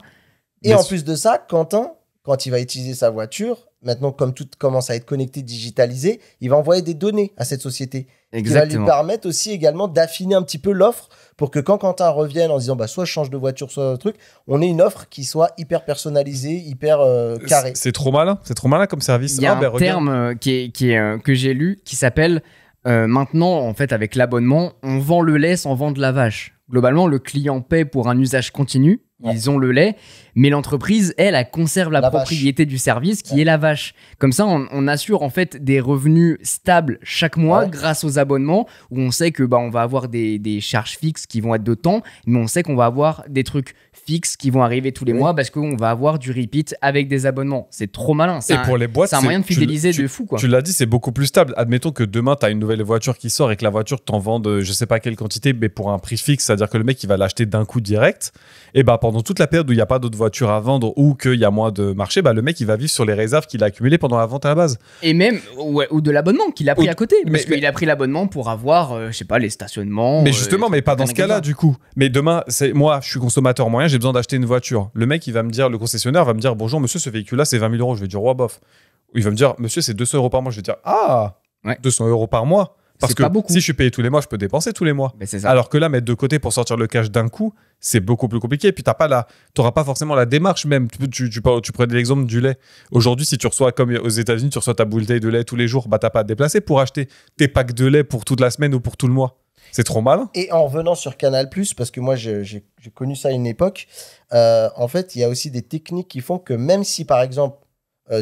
Et en plus de ça, Quentin, quand il va utiliser sa voiture, maintenant, comme tout commence à être connecté, digitalisé, il va envoyer des données à cette société. Qui va lui Exactement. permettre aussi également d'affiner un petit peu l'offre pour que quand Quentin revienne en disant bah, soit je change de voiture, soit truc, on ait une offre qui soit hyper personnalisée, hyper carrée. C'est trop malin. C'est trop malin comme service. Il y a ben, un regarde. terme que j'ai lu qui s'appelle maintenant, en fait, avec l'abonnement, on vend le lait sans vendre la vache. Globalement, le client paie pour un usage continu. Ouais. Ils ont le lait, mais l'entreprise, elle conserve la La propriété du service qui Ouais. est la vache. Comme ça, on assure en fait des revenus stables chaque mois Ouais. grâce aux abonnements où on sait que on va avoir des charges fixes qui vont être de temps, mais on sait qu'on va avoir des trucs fixes qui vont arriver tous les Oui. mois parce qu'on va avoir du repeat avec des abonnements. C'est trop malin. Et pour les boîtes, C'est un moyen de fidéliser de fou, quoi. Tu l'as dit, c'est beaucoup plus stable. Admettons que demain, tu as une nouvelle voiture qui sort et que la voiture t'en vende, je sais pas quelle quantité, mais pour un prix fixe, c'est-à-dire que le mec, il va l'acheter d'un coup direct. Et pendant toute la période où il n'y a pas d'autres voitures à vendre ou qu'il y a moins de marché, le mec, il va vivre sur les réserves qu'il a accumulées pendant la vente à la base. Et même, ou de l'abonnement qu'il a pris Ou- à côté. mais- Parce qu'il a pris l'abonnement pour avoir, je sais pas, les stationnements. Mais justement, mais pas dans ce cas-là, magasin. du coup. Mais demain, moi, je suis consommateur moyen, j'ai besoin d'acheter une voiture. Le mec, il va me dire, le concessionnaire va me dire, bonjour, monsieur, ce véhicule-là, c'est 20 000 euros. Je vais dire, ouais, bof. Il va me dire, monsieur, c'est 200 euros par mois. Je vais dire, ah, Ouais. 200 euros par mois. Parce C'est que pas beaucoup. si je suis payé tous les mois, je peux dépenser tous les mois. Mais c'est ça. Alors que là, mettre de côté pour sortir le cash d'un coup, c'est beaucoup plus compliqué. Et puis, t'auras pas forcément la démarche même. Tu prenais l'exemple du lait. Aujourd'hui, si tu reçois, comme aux États-Unis, tu reçois ta bouteille de lait tous les jours, t'as pas à te déplacer pour acheter tes packs de lait pour toute la semaine ou pour tout le mois. C'est trop malin. Et en revenant sur Canal+, parce que moi j'ai connu ça à une époque, en fait il y a aussi des techniques qui font que même si par exemple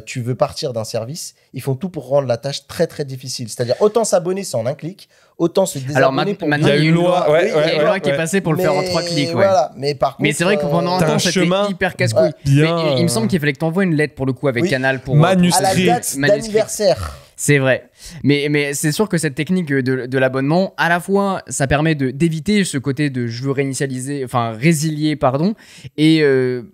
tu veux partir d'un service, ils font tout pour rendre la tâche très très difficile. C'est-à-dire autant s'abonner c'est en un clic, autant se Alors désabonner pour maintenant, Il y a une loi, Oui, ouais, il y a une ouais, loi qui est ouais. passée pour le faire en 3 clics. Ouais. Voilà. Mais par contre, Mais c'est vrai que pendant un T'as temps, un c'était chemin. hyper casse-couille. Ouais. Bien, Mais il me semble qu'il fallait que t'envoies une lettre pour le coup avec Oui. Canal pour Manuscrit. à la date Manuscrit. d'anniversaire. C'est vrai. Mais c'est sûr que cette technique de l'abonnement, à la fois, ça permet d'éviter ce côté de je veux réinitialiser, enfin résilier, pardon. Et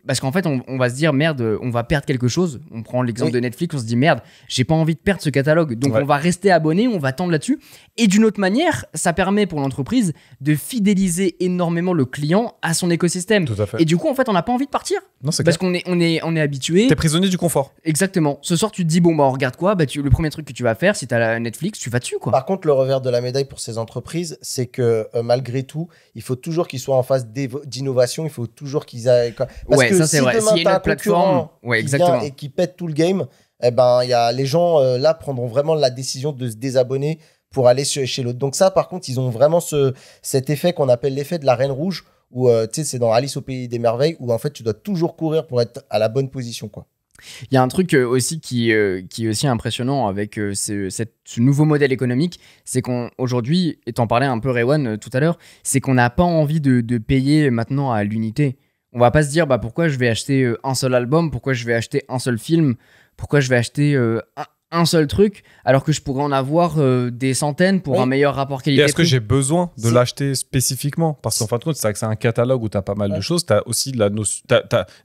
parce qu'en fait, on va se dire merde, on va perdre quelque chose. On prend l'exemple Oui. de Netflix, on se dit merde, j'ai pas envie de perdre ce catalogue. Donc Ouais. on va rester abonné, on va tendre là-dessus. Et d'une autre manière, ça permet pour l'entreprise de fidéliser énormément le client à son écosystème. Tout à fait. Et du coup, en fait, on n'a pas envie de partir. Non, c'est Parce clair. qu'on est habitué. T'es prisonnier du confort. Exactement. Ce soir, tu te dis, bon, on regarde quoi le premier truc que tu vas faire, si t'as la Netflix, tu vas dessus, quoi. Par contre, le revers de la médaille pour ces entreprises, c'est que malgré tout, il faut toujours qu'ils soient en phase d'innovation. Il faut toujours qu'ils aillent. Parce Ouais, que ça, c'est si vrai. demain, S'il y a une t'as un autre plateforme, concurrent ouais, qui exactement. vient et qui pète tout le game, il y a les gens là prendront vraiment la décision de se désabonner pour aller chez l'autre. Donc ça, par contre, ils ont vraiment cet effet qu'on appelle l'effet de la Reine Rouge, où tu sais, c'est dans Alice au Pays des Merveilles, où en fait, tu dois toujours courir pour être à la bonne position, quoi. Il y a un truc aussi qui est aussi impressionnant avec ce nouveau modèle économique, c'est qu'aujourd'hui, et t'en parlais un peu Rewan tout à l'heure, c'est qu'on n'a pas envie de payer maintenant à l'unité. On va pas se dire pourquoi je vais acheter un seul album, pourquoi je vais acheter un seul film, pourquoi je vais acheter un seul truc, alors que je pourrais en avoir des centaines pour Oui. un meilleur rapport Et qualité-prix. est-ce que j'ai besoin de Si. l'acheter spécifiquement? Parce qu'en fin de compte, c'est vrai que c'est un catalogue où tu as pas mal de Ouais. choses. Tu as aussi la notion.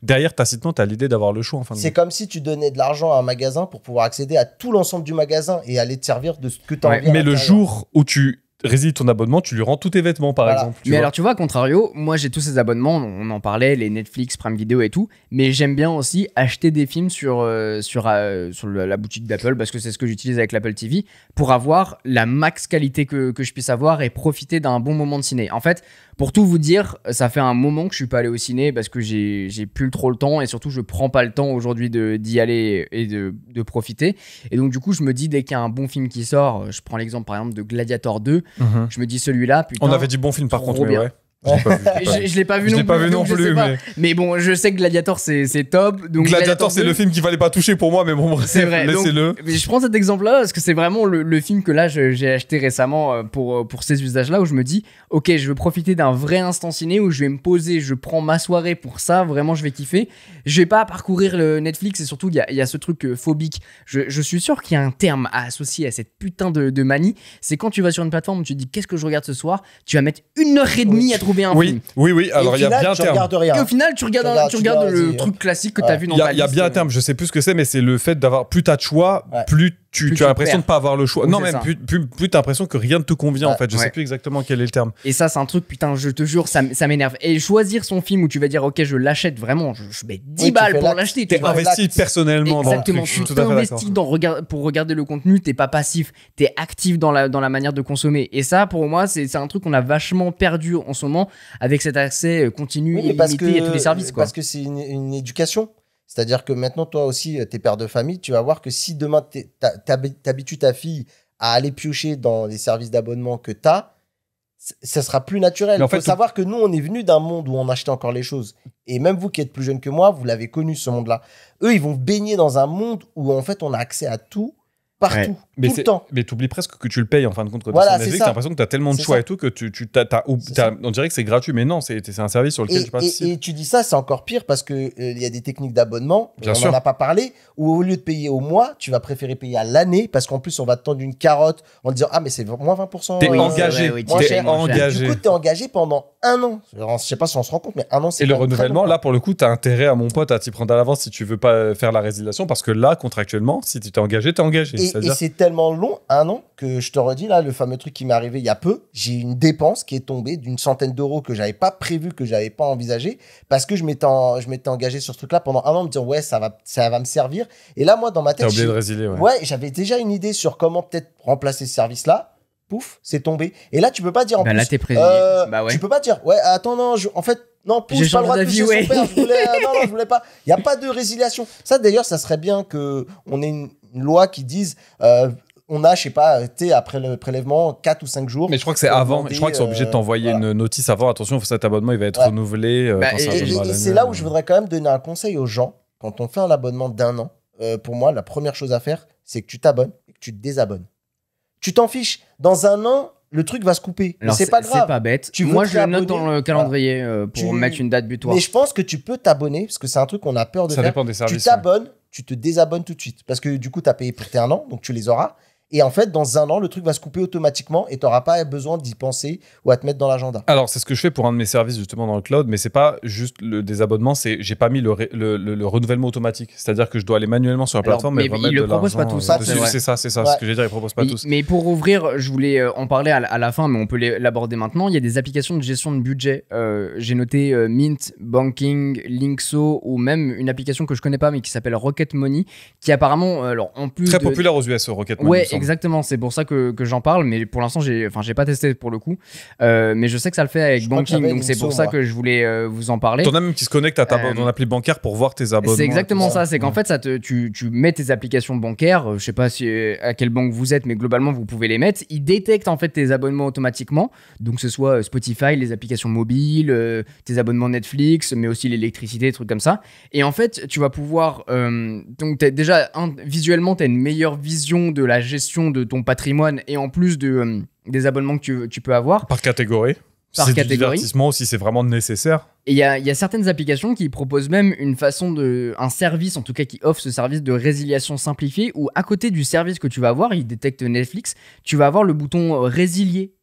Derrière, tacitement, tu as l'idée d'avoir le choix. En fin de C'est compte. comme si tu donnais de l'argent à un magasin pour pouvoir accéder à tout l'ensemble du magasin et aller te servir de ce que tu as Ouais, envie. à Mais le l'intérieur. jour où tu résilies ton abonnement, tu lui rends tous tes vêtements, par Voilà. exemple. tu Mais vois. alors tu vois, à contrario, moi j'ai tous ces abonnements, on en parlait, les Netflix, Prime Video et tout, mais j'aime bien aussi acheter des films sur la boutique d'Apple, parce que c'est ce que j'utilise avec l'Apple TV, pour avoir la max qualité que je puisse avoir et profiter d'un bon moment de ciné. En fait, pour tout vous dire, ça fait un moment que je suis pas allé au ciné parce que j'ai plus trop le temps et surtout je prends pas le temps aujourd'hui d'y aller et de profiter. Et donc du coup je me dis dès qu'il y a un bon film qui sort, je prends l'exemple par exemple de Gladiator 2, Mhm. je me dis celui-là, putain. On avait dit bon film, par trop contre, mais bien. ouais. Je l'ai pas vu, j'ai pas vu. Je l'ai pas vu Je non l'ai plus. pas vu non donc je sais plus, pas. mais- Mais bon, je sais que Gladiator c'est top. Donc Gladiator, c'est 2, le film qu'il fallait pas toucher pour moi, mais bon, bref, C'est vrai. donc, laissez-le. mais je prends cet exemple-là parce que c'est vraiment le film que là j'ai acheté récemment pour ces usages-là où je me dis, ok, je veux profiter d'un vrai instant ciné où je vais me poser, je prends ma soirée pour ça, vraiment je vais kiffer. Je vais pas parcourir le Netflix et surtout il y a ce truc phobique. Je suis sûr qu'il y a un terme à associer à cette putain de manie. C'est quand tu vas sur une plateforme où tu te dis qu'est-ce que je regarde ce soir, tu vas mettre 1h30 Oui. à trouver un film. Oui, alors il y a bien un tu terme. regardes Et rien. au final, tu regardes Tu regardes le vas-y, truc classique que Ouais. t'as vu dans Il y ta a liste. bien un terme, je sais plus ce que c'est, mais c'est le fait d'avoir plus t'as de choix, Ouais. plus Plus tu tu as l'impression perds. de pas avoir le choix. Oui, Non, c'est même ça. plus t'as l'impression que rien ne te convient, en fait. Je sais Ouais. plus exactement quel est le terme. Et ça, c'est un truc, putain, je te jure, ça m'énerve. Et choisir son film où tu vas dire, ok, je l'achète vraiment, je mets 10 tu balles fais pour l'acte. l'acheter. T'es Tu vois. investi personnellement dans le Exactement, truc. Je suis tu tout à fait d'accord. t'investis pour regarder le contenu, t'es pas passif, t'es actif dans la manière de consommer. Et ça, pour moi, c'est un truc qu'on a vachement perdu en ce moment avec cet accès continu Oui, mais illimité à tous les services. Quoi. parce que c'est une éducation. C'est-à-dire que maintenant, toi aussi, t'es père de famille, tu vas voir que si demain, t'habitues ta fille à aller piocher dans les services d'abonnement que t'as, ça sera plus naturel. Mais en Il faut fait, savoir que nous, on est venu d'un monde où on achetait encore les choses. Et même vous qui êtes plus jeune que moi, vous l'avez connu, ce monde-là. Eux, ils vont baigner dans un monde où, en fait, on a accès à tout, partout, Mais tout le temps. Mais t'oublies presque que tu le payes en fin de compte. Quand Voilà, tu c'est Netflix, ça. t'as l'impression que t'as tellement de C'est choix ça. et tout que C'est ça. on dirait que c'est gratuit, mais non, c'est un service sur lequel tu participes. Et tu dis ça, c'est encore pire parce que il y a des techniques d'abonnement, Bien on sûr. n'en a pas parlé, où au lieu de payer au mois, tu vas préférer payer à l'année parce qu'en plus, on va te tendre une carotte en te disant ah, mais c'est moins 20%. T'es Oui, engagé. c'est vrai, oui, moins T'es cher. engagé. Du coup, tu es engagé pendant un an. Alors, je sais pas si on se rend compte, mais un an, c'est Et le quand même très renouvellement, long. là, pour le coup, t'as intérêt à mon pote à t'y prendre à l'avance si tu veux pas faire la résiliation, parce que là, contractuellement, si tu t'es engagé, t'es engagé. Et C'est-à-dire, c'est tellement long, un an, que je te redis, là, le fameux truc qui m'est arrivé il y a peu, j'ai une dépense qui est tombée d'une centaine d'euros que j'avais pas prévu, que j'avais pas envisagé, parce que je m'étais engagé sur ce truc-là pendant un an, me disant, ouais, ça va me servir. Et là, moi, dans ma t'as tête, oublié de résilier. Ouais. ouais, j'avais déjà une idée sur comment peut-être remplacer ce service-là. Pouf, c'est tombé. Et là, tu peux pas dire en Bah plus. là, t'es prévenu. Bah ouais. Tu peux pas dire, ouais, attends, non, en fait, non, pousse, J'ai pas le droit de changé toucher d'avis, son ouais. père, je voulais, non, je voulais pas. Il y a pas de résiliation. Ça, d'ailleurs, ça serait bien que on ait une loi qui dise, on a, je sais pas, tu sais, après le prélèvement, 4 ou 5 jours. Mais je crois que c'est pour avant. demander, Je crois qu'ils sont obligés de t'envoyer voilà. une notice avant. Attention, cet abonnement, il va être Ouais. renouvelé. Bah, quand c'est un et- abonnement à Et l'année. c'est là où je voudrais quand même donner un conseil aux gens. Quand on fait un abonnement d'un an, pour moi, la première chose à faire, c'est que tu t'abonnes et que tu te désabonnes. Tu t'en fiches. Dans un an, le truc va se couper. Mais Alors, c'est pas grave. C'est pas bête. Tu veux Moi, te je le note réabonner, dans le calendrier pour Tu- mettre une date butoir. Mais je pense que tu peux t'abonner, parce que c'est un truc qu'on a peur de Ça faire. dépend des Tu services. t'abonnes, tu te désabonnes tout de suite. Parce que du coup, tu as payé pour tes un an, donc tu les auras. Et en fait, dans un an, le truc va se couper automatiquement et tu n'auras pas besoin d'y penser ou à te mettre dans l'agenda. Alors, c'est ce que je fais pour un de mes services justement dans le cloud, mais c'est pas juste le désabonnement, c'est j'ai pas mis le renouvellement automatique. C'est-à-dire que je dois aller manuellement sur la Alors, plateforme mais et ils remettre le de proposent pas l'argent, tous, ça, dessus. c'est vrai. C'est ça, c'est ça. Ouais. Ce que j'ai dit, ils proposent pas tous. Mais pour ouvrir, je voulais en parler à la fin, mais on peut l'aborder maintenant. Il y a des applications de gestion de budget. J'ai noté Mint, Banking, Linkso ou même une application que je connais pas mais qui s'appelle Rocket Money, qui apparemment, alors en plus Très de- populaire aux US, Rocket Money, il Ouais, me semble. exactement. C'est pour ça que j'en parle, mais pour l'instant, j'ai pas testé pour le coup. Mais je sais que ça le fait avec Je crois que Banking, j'avais donc c'est Linkso, pour ça moi. que je voulais vous en parler. T'en as même qui se connectent à ton Euh, appli bancaire pour voir tes abonnements. C'est et exactement tout ça, c'est qu'en fait, tu mets tes applications bancaires, je sais pas à quelle banque vous êtes, mais globalement, vous pouvez les mettre. Ils détectent en fait tes abonnements automatiquement, donc que ce soit Spotify, les applications mobiles, tes abonnements Netflix, mais aussi l'électricité, des trucs comme ça. Et en fait, tu vas pouvoir. Donc, visuellement, tu as une meilleure vision de la gestion de ton patrimoine et en plus des abonnements que tu peux avoir. Par catégorie. Si Par c'est du catégorie. divertissement ou si c'est vraiment nécessaire. Et il y a certaines applications qui proposent même un service, en tout cas qui offre ce service de résiliation simplifiée, où à côté du service que tu vas avoir, il détecte Netflix, tu vas avoir le bouton résilier.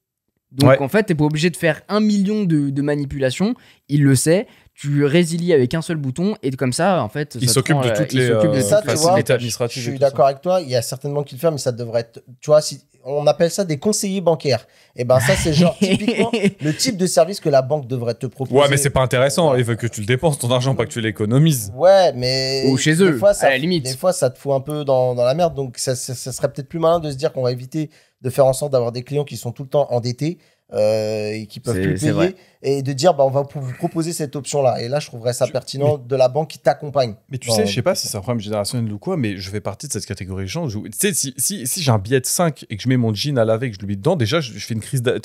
Donc Ouais. en fait, t'es pas obligé de faire 1 million de manipulations, il le sait, tu résilies avec un seul bouton, et comme ça, en fait, Il ça te s'occupe prend, de toutes il les s'occupe de ça, toutes tu les vois, facilités Je administratives. et suis tout ça. d'accord avec toi, il y a certainement qui le font, mais ça devrait être. Tu vois, on appelle ça des conseillers bancaires. Et ben ça, c'est genre typiquement le type de service que la banque devrait te proposer. Ouais, mais c'est pas intéressant. Ils veulent que tu le dépenses ton argent, pas que tu l'économises. Ouais, mais. Ou chez des eux, fois, ça, à la limite. Des fois, ça te fout un peu dans la merde. Donc, ça serait peut-être plus malin de se dire qu'on va éviter de faire en sorte d'avoir des clients qui sont tout le temps endettés et qui peuvent plus C'est payer. vrai. Et de dire, bah, on va vous proposer cette option-là. Et là, je trouverais ça pertinent de la banque qui t'accompagne. Mais tu Dans- sais, je sais pas si c'est un problème générationnel ou quoi, mais je fais partie de cette catégorie de gens. Tu sais, si j'ai un billet de 5 et que je mets mon jean à laver et que je le mets dedans, déjà, je fais une crise d'asthme.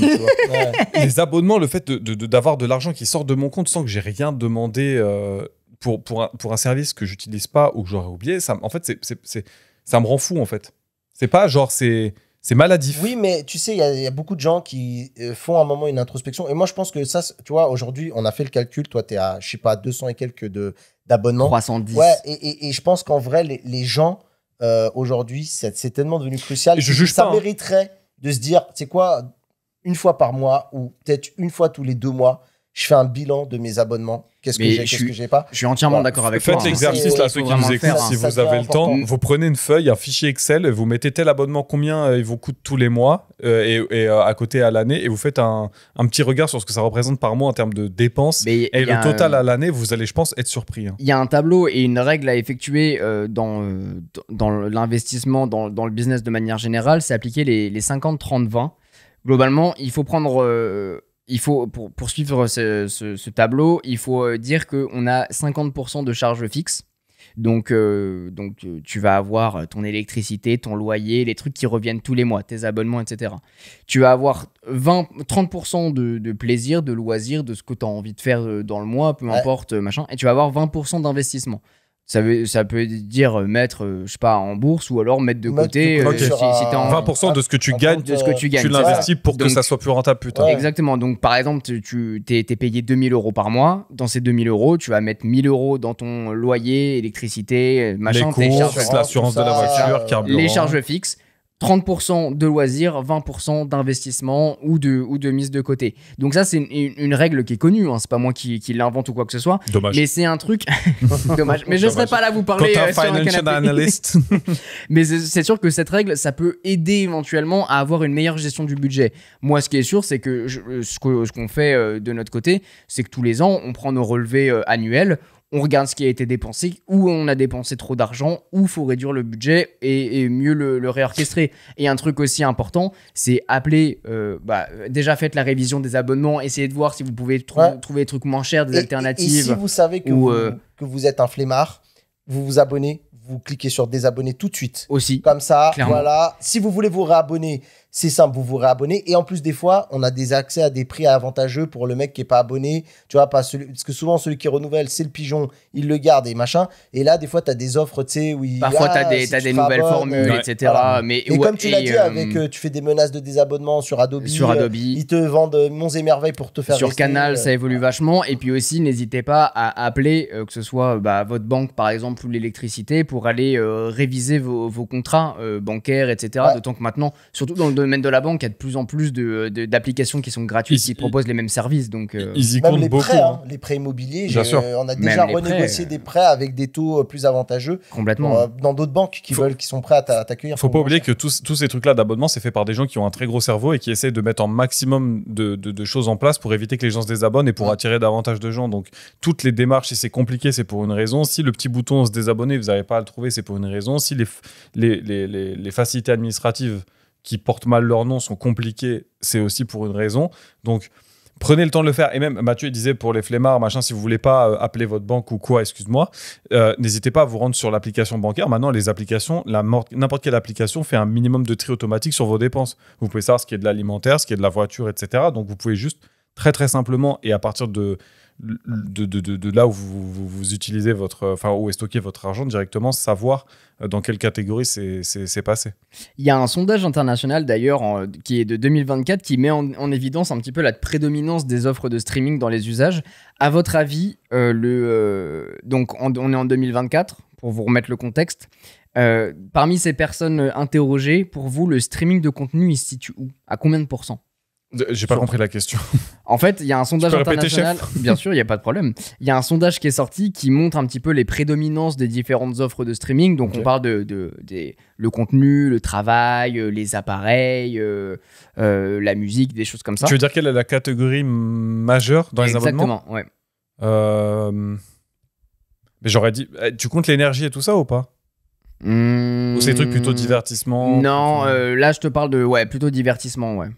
Tu vois. Ouais. Les abonnements, le fait d'avoir de l'argent qui sort de mon compte sans que j'ai rien demandé pour un service que j'utilise pas ou que j'aurais oublié, ça, en fait, ça me rend fou, en fait. C'est pas genre, c'est maladif. Oui, mais tu sais, il y a beaucoup de gens qui font à un moment une introspection. Et moi, je pense que ça, tu vois, aujourd'hui, on a fait le calcul. Toi, tu es à, je sais pas, 200 et quelques d'abonnements. 310. Ouais, et je pense qu'en vrai, les gens, aujourd'hui, c'est tellement devenu crucial. Et je juge ça pas, hein. mériterait de se dire, c'est quoi, une fois par mois ou peut-être une fois tous les 2 mois, je fais un bilan de mes abonnements. Qu'est-ce que Mais j'ai, qu'est-ce que j'ai pas. Je suis entièrement Voilà. d'accord avec toi. Faites hein. l'exercice C'est- là, il ceux faut qui vraiment nous le faire, écoutent, hein. si Ça vous avez devient le temps, important. vous prenez une feuille, un fichier Excel, et vous mettez tel abonnement, combien il vous coûte tous les mois, à côté à l'année, et vous faites un petit regard sur ce que ça représente par mois en termes de dépenses. Mais Et il y le a total un- à l'année, vous allez, je pense, être surpris. Hein. Il y a un tableau et une règle à effectuer dans l'investissement, dans le business de manière générale, c'est appliquer les 50-30-20. Globalement, il faut prendre, pour suivre ce tableau, il faut dire qu'on a 50% de charges fixes. Donc, tu vas avoir ton électricité, ton loyer, les trucs qui reviennent tous les mois, tes abonnements, etc. Tu vas avoir 30% de plaisir, de loisir, de ce que tu as envie de faire dans le mois, peu importe, machin. Et tu vas avoir 20% d'investissement. Ça peut dire mettre, je sais pas, en bourse ou alors mettre de Mettre côté de côté si sur t'as envie. 20% de ce que tu gagnes, De ce que tu gagnes. tu c'est ça. l'investis pour que Donc, ça soit plus rentable plus tard. Ouais. Exactement. Donc, par exemple, tu t'es payé 2000 euros par mois. Dans ces 2000 euros, tu vas mettre 1000 euros dans ton loyer, électricité, machin, Les tes courses, charges, l'assurance de la tout ça, voiture, carburant. les charges fixes. 30% de loisirs, 20% d'investissement ou de mise de côté. Donc ça, c'est une règle qui est connue. Hein. C'est pas moi qui l'invente ou quoi que ce soit. Dommage. Mais c'est un truc... Dommage. Mais je ne serais Dommage. pas là à vous Quand parler t'es un sur un financial canapé. analyst. Mais c'est sûr que cette règle, ça peut aider éventuellement à avoir une meilleure gestion du budget. Moi, ce qui est sûr, c'est que ce qu'on fait de notre côté, c'est que tous les ans, on prend nos relevés annuels, on regarde ce qui a été dépensé, où on a dépensé trop d'argent, où il faut réduire le budget et mieux le réorchestrer. Et un truc aussi important, c'est appeler, déjà faites la révision des abonnements, essayez de voir si vous pouvez trouver des trucs moins chers, des Et alternatives. si vous savez que, ou, que vous êtes un flemmard, vous vous abonnez, vous cliquez sur désabonner tout de suite. Aussi. Comme ça, Clairement. voilà. Si vous voulez vous réabonner, c'est simple, vous vous réabonnez. Et en plus, des fois, on a des accès à des prix avantageux pour le mec qui est pas abonné. Tu vois, parce que souvent, celui qui renouvelle, c'est le pigeon, il le garde et machin. Et là, des fois, tu as des offres, tu sais, où il Parfois, t'as si des tu te nouvelles rabonnes, formules, ouais. etc. voilà. Mais, Et comme tu l'as dit, avec avec tu fais des menaces de désabonnement sur Adobe. sur Adobe. Ils te vendent monts et merveilles pour te faire Sur rester, Canal, ça évolue vachement. Et puis aussi, n'hésitez pas à appeler, que ce soit votre banque par exemple ou l'électricité, pour aller réviser vos contrats bancaires, etc. Ouais. D'autant que maintenant, surtout dans le domaine de la banque, il y a de plus en plus d'applications qui sont gratuites, qui proposent les mêmes services. Donc, Ils y Même comptent les beaucoup. prêts, hein. les prêts immobiliers, Bien sûr. on a Même déjà les renégocié prêts, des prêts avec des taux plus avantageux complètement. dans d'autres banques qui sont prêts à t'accueillir. Faut pour pas moins oublier cher. que tous ces trucs-là d'abonnement, c'est fait par des gens qui ont un très gros cerveau et qui essayent de mettre un maximum de choses en place pour éviter que les gens se désabonnent et pour Ouais. attirer davantage de gens. Donc, toutes les démarches, si c'est compliqué, c'est pour une raison. Si le petit bouton se désabonner, vous n'arrivez pas à le trouver, c'est pour une raison. Si les facilités administratives qui portent mal leur nom sont compliquées, c'est aussi pour une raison. Donc, prenez le temps de le faire. Et même, Mathieu il disait pour les flemmards, machin, si vous voulez pas appeler votre banque ou quoi, excuse-moi, n'hésitez pas à vous rendre sur l'application bancaire. Maintenant, les applications, n'importe quelle application fait un minimum de tri automatique sur vos dépenses. Vous pouvez savoir ce qui est de l'alimentaire, ce qui est de la voiture, etc. Donc, vous pouvez juste très, très simplement, et à partir de là où vous utilisez où est stocké votre argent, directement savoir dans quelle catégorie c'est passé. Il y a un sondage international d'ailleurs qui est de 2024 qui met en évidence un petit peu la prédominance des offres de streaming dans les usages. À votre avis, donc on est en 2024 pour vous remettre le contexte. Parmi ces personnes interrogées, pour vous, le streaming de contenu il se situe où? À combien de pourcents? J'ai pas compris la question. En fait, il y a un sondage peux répéter, international. Bien sûr, il n'y a pas de problème. Il y a un sondage qui est sorti qui montre un petit peu les prédominances des différentes offres de streaming. Donc, Ok. on parle le contenu, le travail, les appareils, la musique, des choses comme ça. Tu veux dire quelle est la catégorie majeure dans les abonnements? Exactement, ouais. Mais j'aurais dit... Tu comptes l'énergie et tout ça ou pas? Ou c'est des trucs plutôt divertissement? Non, là, je te parle de plutôt divertissement, ouais.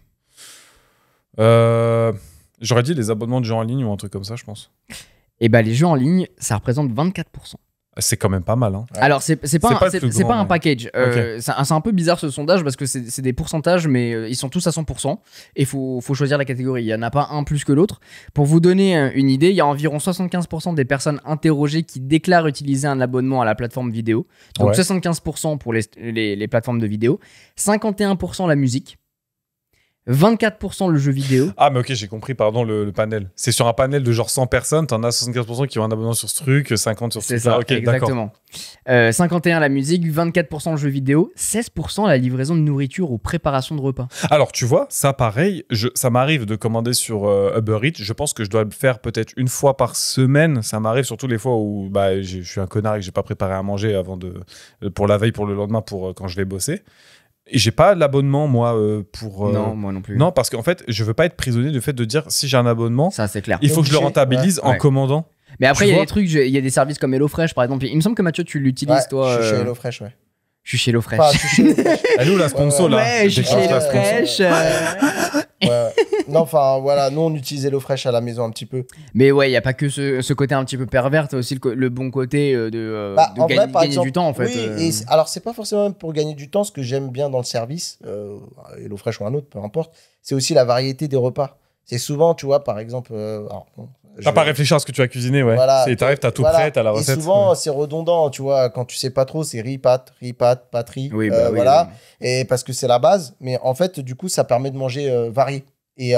J'aurais dit les abonnements de jeux en ligne ou un truc comme ça, je pense. Et ben, les jeux en ligne, ça représente 24%. C'est quand même pas mal. Hein. Ouais. Alors, c'est pas, C'est pas le plus c'est pas grand, un mais- package. C'est un peu bizarre ce sondage parce que c'est des pourcentages, mais ils sont tous à 100%. Et il faut choisir la catégorie. Il n'y en a pas un plus que l'autre. Pour vous donner une idée, il y a environ 75% des personnes interrogées qui déclarent utiliser un abonnement à la plateforme vidéo. Donc Ouais. 75% pour les plateformes de vidéo, 51% la musique, 24% le jeu vidéo. Ah, mais ok, j'ai compris, pardon, le panel. C'est sur un panel de genre 100 personnes, t'en as 75% qui ont un abonnement sur ce truc, 50 sur ce C'est truc. ça, Ok, d'accord. exactement. 51 la musique, 24% le jeu vidéo, 16% la livraison de nourriture ou préparation de repas. Alors, tu vois, ça pareil, ça m'arrive de commander sur Uber Eats. Je pense que je dois le faire peut-être une fois par semaine. Ça m'arrive surtout les fois où bah, je suis un connard et que j'ai pas préparé à manger pour la veille, pour le lendemain, pour quand je vais bosser. Et j'ai pas l'abonnement, moi, pour... Non, moi non plus. Non, parce qu'en fait, je veux pas être prisonnier du fait de dire si j'ai un abonnement, Ça, c'est clair. il faut que je le Obligé, rentabilise en ouais. commandant. Mais après, Tu il y a vois des trucs, il y a des services comme HelloFresh, par exemple. Il me semble que Mathieu, tu l'utilises, Ouais, toi. je suis chez HelloFresh, ouais. Je suis chez HelloFresh. Enfin, je suis chez HelloFresh. Elle est où la sponsor, là Ouais, je suis chez Ouais, HelloFresh. Ouais. Non, enfin, voilà, nous, on utilise HelloFresh à la maison un petit peu. Mais ouais, il n'y a pas que ce côté un petit peu pervers, t'as aussi le bon côté de En vrai, par gagner exemple, du temps, en fait. Oui, alors, c'est pas forcément même pour gagner du temps. Ce que j'aime bien dans le service, HelloFresh ou un autre, peu importe, c'est aussi la variété des repas. C'est souvent, tu vois, par exemple... alors, bon, T'as pas réfléchi à ce que tu vas cuisiner, ouais. Voilà. T'arrives, t'as tout Voilà. prêt, t'as la recette. Et souvent, c'est redondant, tu vois, quand tu sais pas trop, c'est riz, pâte, riz. Oui, bah oui, voilà. Et parce que c'est la base. Mais en fait, du coup, ça permet de manger varié. Et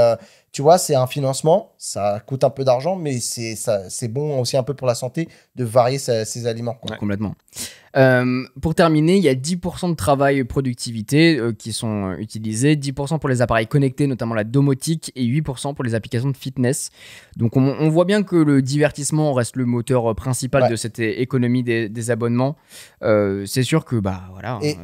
tu vois, c'est un financement, ça coûte un peu d'argent, mais c'est bon aussi un peu pour la santé de varier ses aliments, quoi. Ouais, complètement. Pour terminer, il y a 10% de travail et productivité qui sont utilisés, 10% pour les appareils connectés, notamment la domotique, et 8% pour les applications de fitness. Donc on voit bien que le divertissement reste le moteur principal de cette économie des abonnements. C'est sûr que bah, voilà, Et-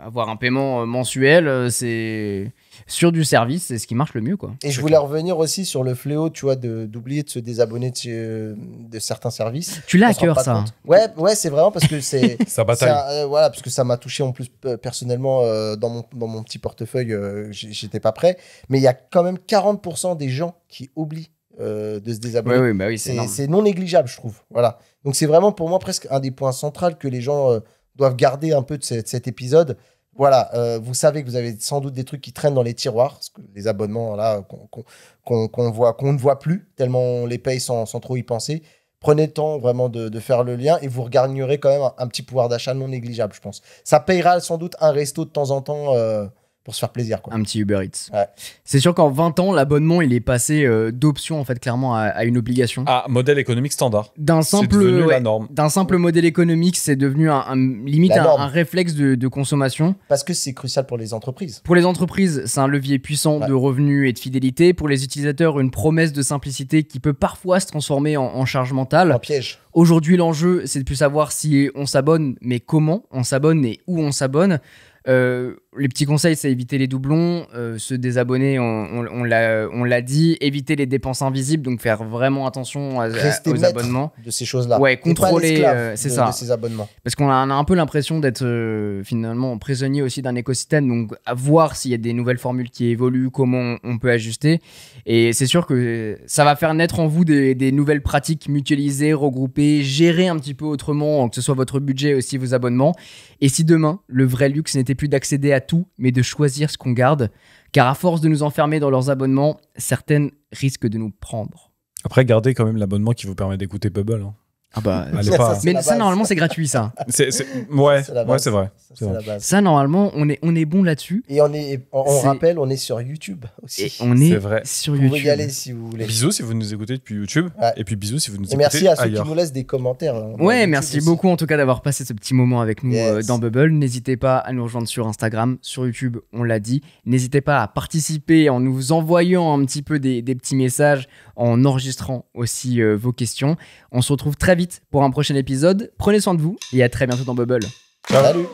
avoir un paiement mensuel, c'est sur du service, c'est ce qui marche le mieux, quoi. Et je voulais revenir aussi sur le fléau, tu vois, d'oublier de se désabonner de certains services. Tu l'as On à se rend cœur, pas ça. compte. Ouais, c'est vraiment parce que c'est... Ça bataille. Voilà, parce que ça m'a touché en plus personnellement dans mon petit portefeuille, j'étais pas prêt. Mais il y a quand même 40% des gens qui oublient de se désabonner. Oui, bah oui, c'est énorme. C'est non négligeable, je trouve. Voilà. Donc c'est vraiment pour moi presque un des points centraux que les gens doivent garder un peu de cet épisode. Voilà, vous savez que vous avez sans doute des trucs qui traînent dans les tiroirs, parce que les abonnements là qu'on ne voit plus tellement on les paye sans trop y penser. Prenez le temps vraiment de faire le lien et vous regagnerez quand même un petit pouvoir d'achat non négligeable, je pense. Ça payera sans doute un resto de temps en temps pour se faire plaisir, quoi. Un petit Uber Eats. Ouais. C'est sûr qu'en 20 ans, l'abonnement, il est passé d'option, en fait, clairement, à une obligation. Ah, modèle économique standard. D'un C'est simple, devenu la norme. d'un simple modèle économique, c'est devenu limite La norme. un réflexe de consommation. Parce que c'est crucial pour les entreprises. Pour les entreprises, c'est un levier puissant de revenus et de fidélité. Pour les utilisateurs, une promesse de simplicité qui peut parfois se transformer en charge mentale. Un piège. Aujourd'hui, l'enjeu, c'est de plus savoir si on s'abonne, mais comment on s'abonne et où on s'abonne. Les petits conseils, c'est éviter les doublons, se désabonner, on l'a dit, éviter les dépenses invisibles, donc faire vraiment attention Rester aux maître abonnements. de ces choses-là. Ouais, Et pas contrôler, l'esclave c'est de ça. ces abonnements. Parce qu'on a un peu l'impression d'être finalement prisonnier aussi d'un écosystème, donc à voir s'il y a des nouvelles formules qui évoluent, comment on peut ajuster. Et c'est sûr que ça va faire naître en vous des nouvelles pratiques mutualisées, regroupées, gérer un petit peu autrement, que ce soit votre budget aussi vos abonnements. Et si demain, le vrai luxe n'était plus d'accéder à tout, mais de choisir ce qu'on garde, car à force de nous enfermer dans leurs abonnements, certaines risquent de nous prendre. Après, gardez quand même l'abonnement qui vous permet d'écouter Bubble. Hein. Ah bah, Allez pas. c'est mais la ça, base. normalement, c'est gratuit, ça. Ouais, C'est la base. c'est vrai. Ça, c'est la base. Ça, normalement, on est bon là-dessus. Et on C'est- rappelle, on est sur YouTube aussi. Et on est, C'est vrai. sur Vous YouTube. pouvez y aller si vous voulez. Bisous si vous nous écoutez depuis YouTube. Ouais. Et puis bisous si vous nous Et écoutez merci à ceux ailleurs. qui nous laissent des commentaires. Dans Ouais, YouTube merci aussi. beaucoup en tout cas d'avoir passé ce petit moment avec nous Yes. dans Bubble. N'hésitez pas à nous rejoindre sur Instagram, sur YouTube, on l'a dit. N'hésitez pas à participer en nous envoyant un petit peu des petits messages, en enregistrant aussi vos questions. On se retrouve très vite pour un prochain épisode. Prenez soin de vous et à très bientôt dans Bubble. Salut.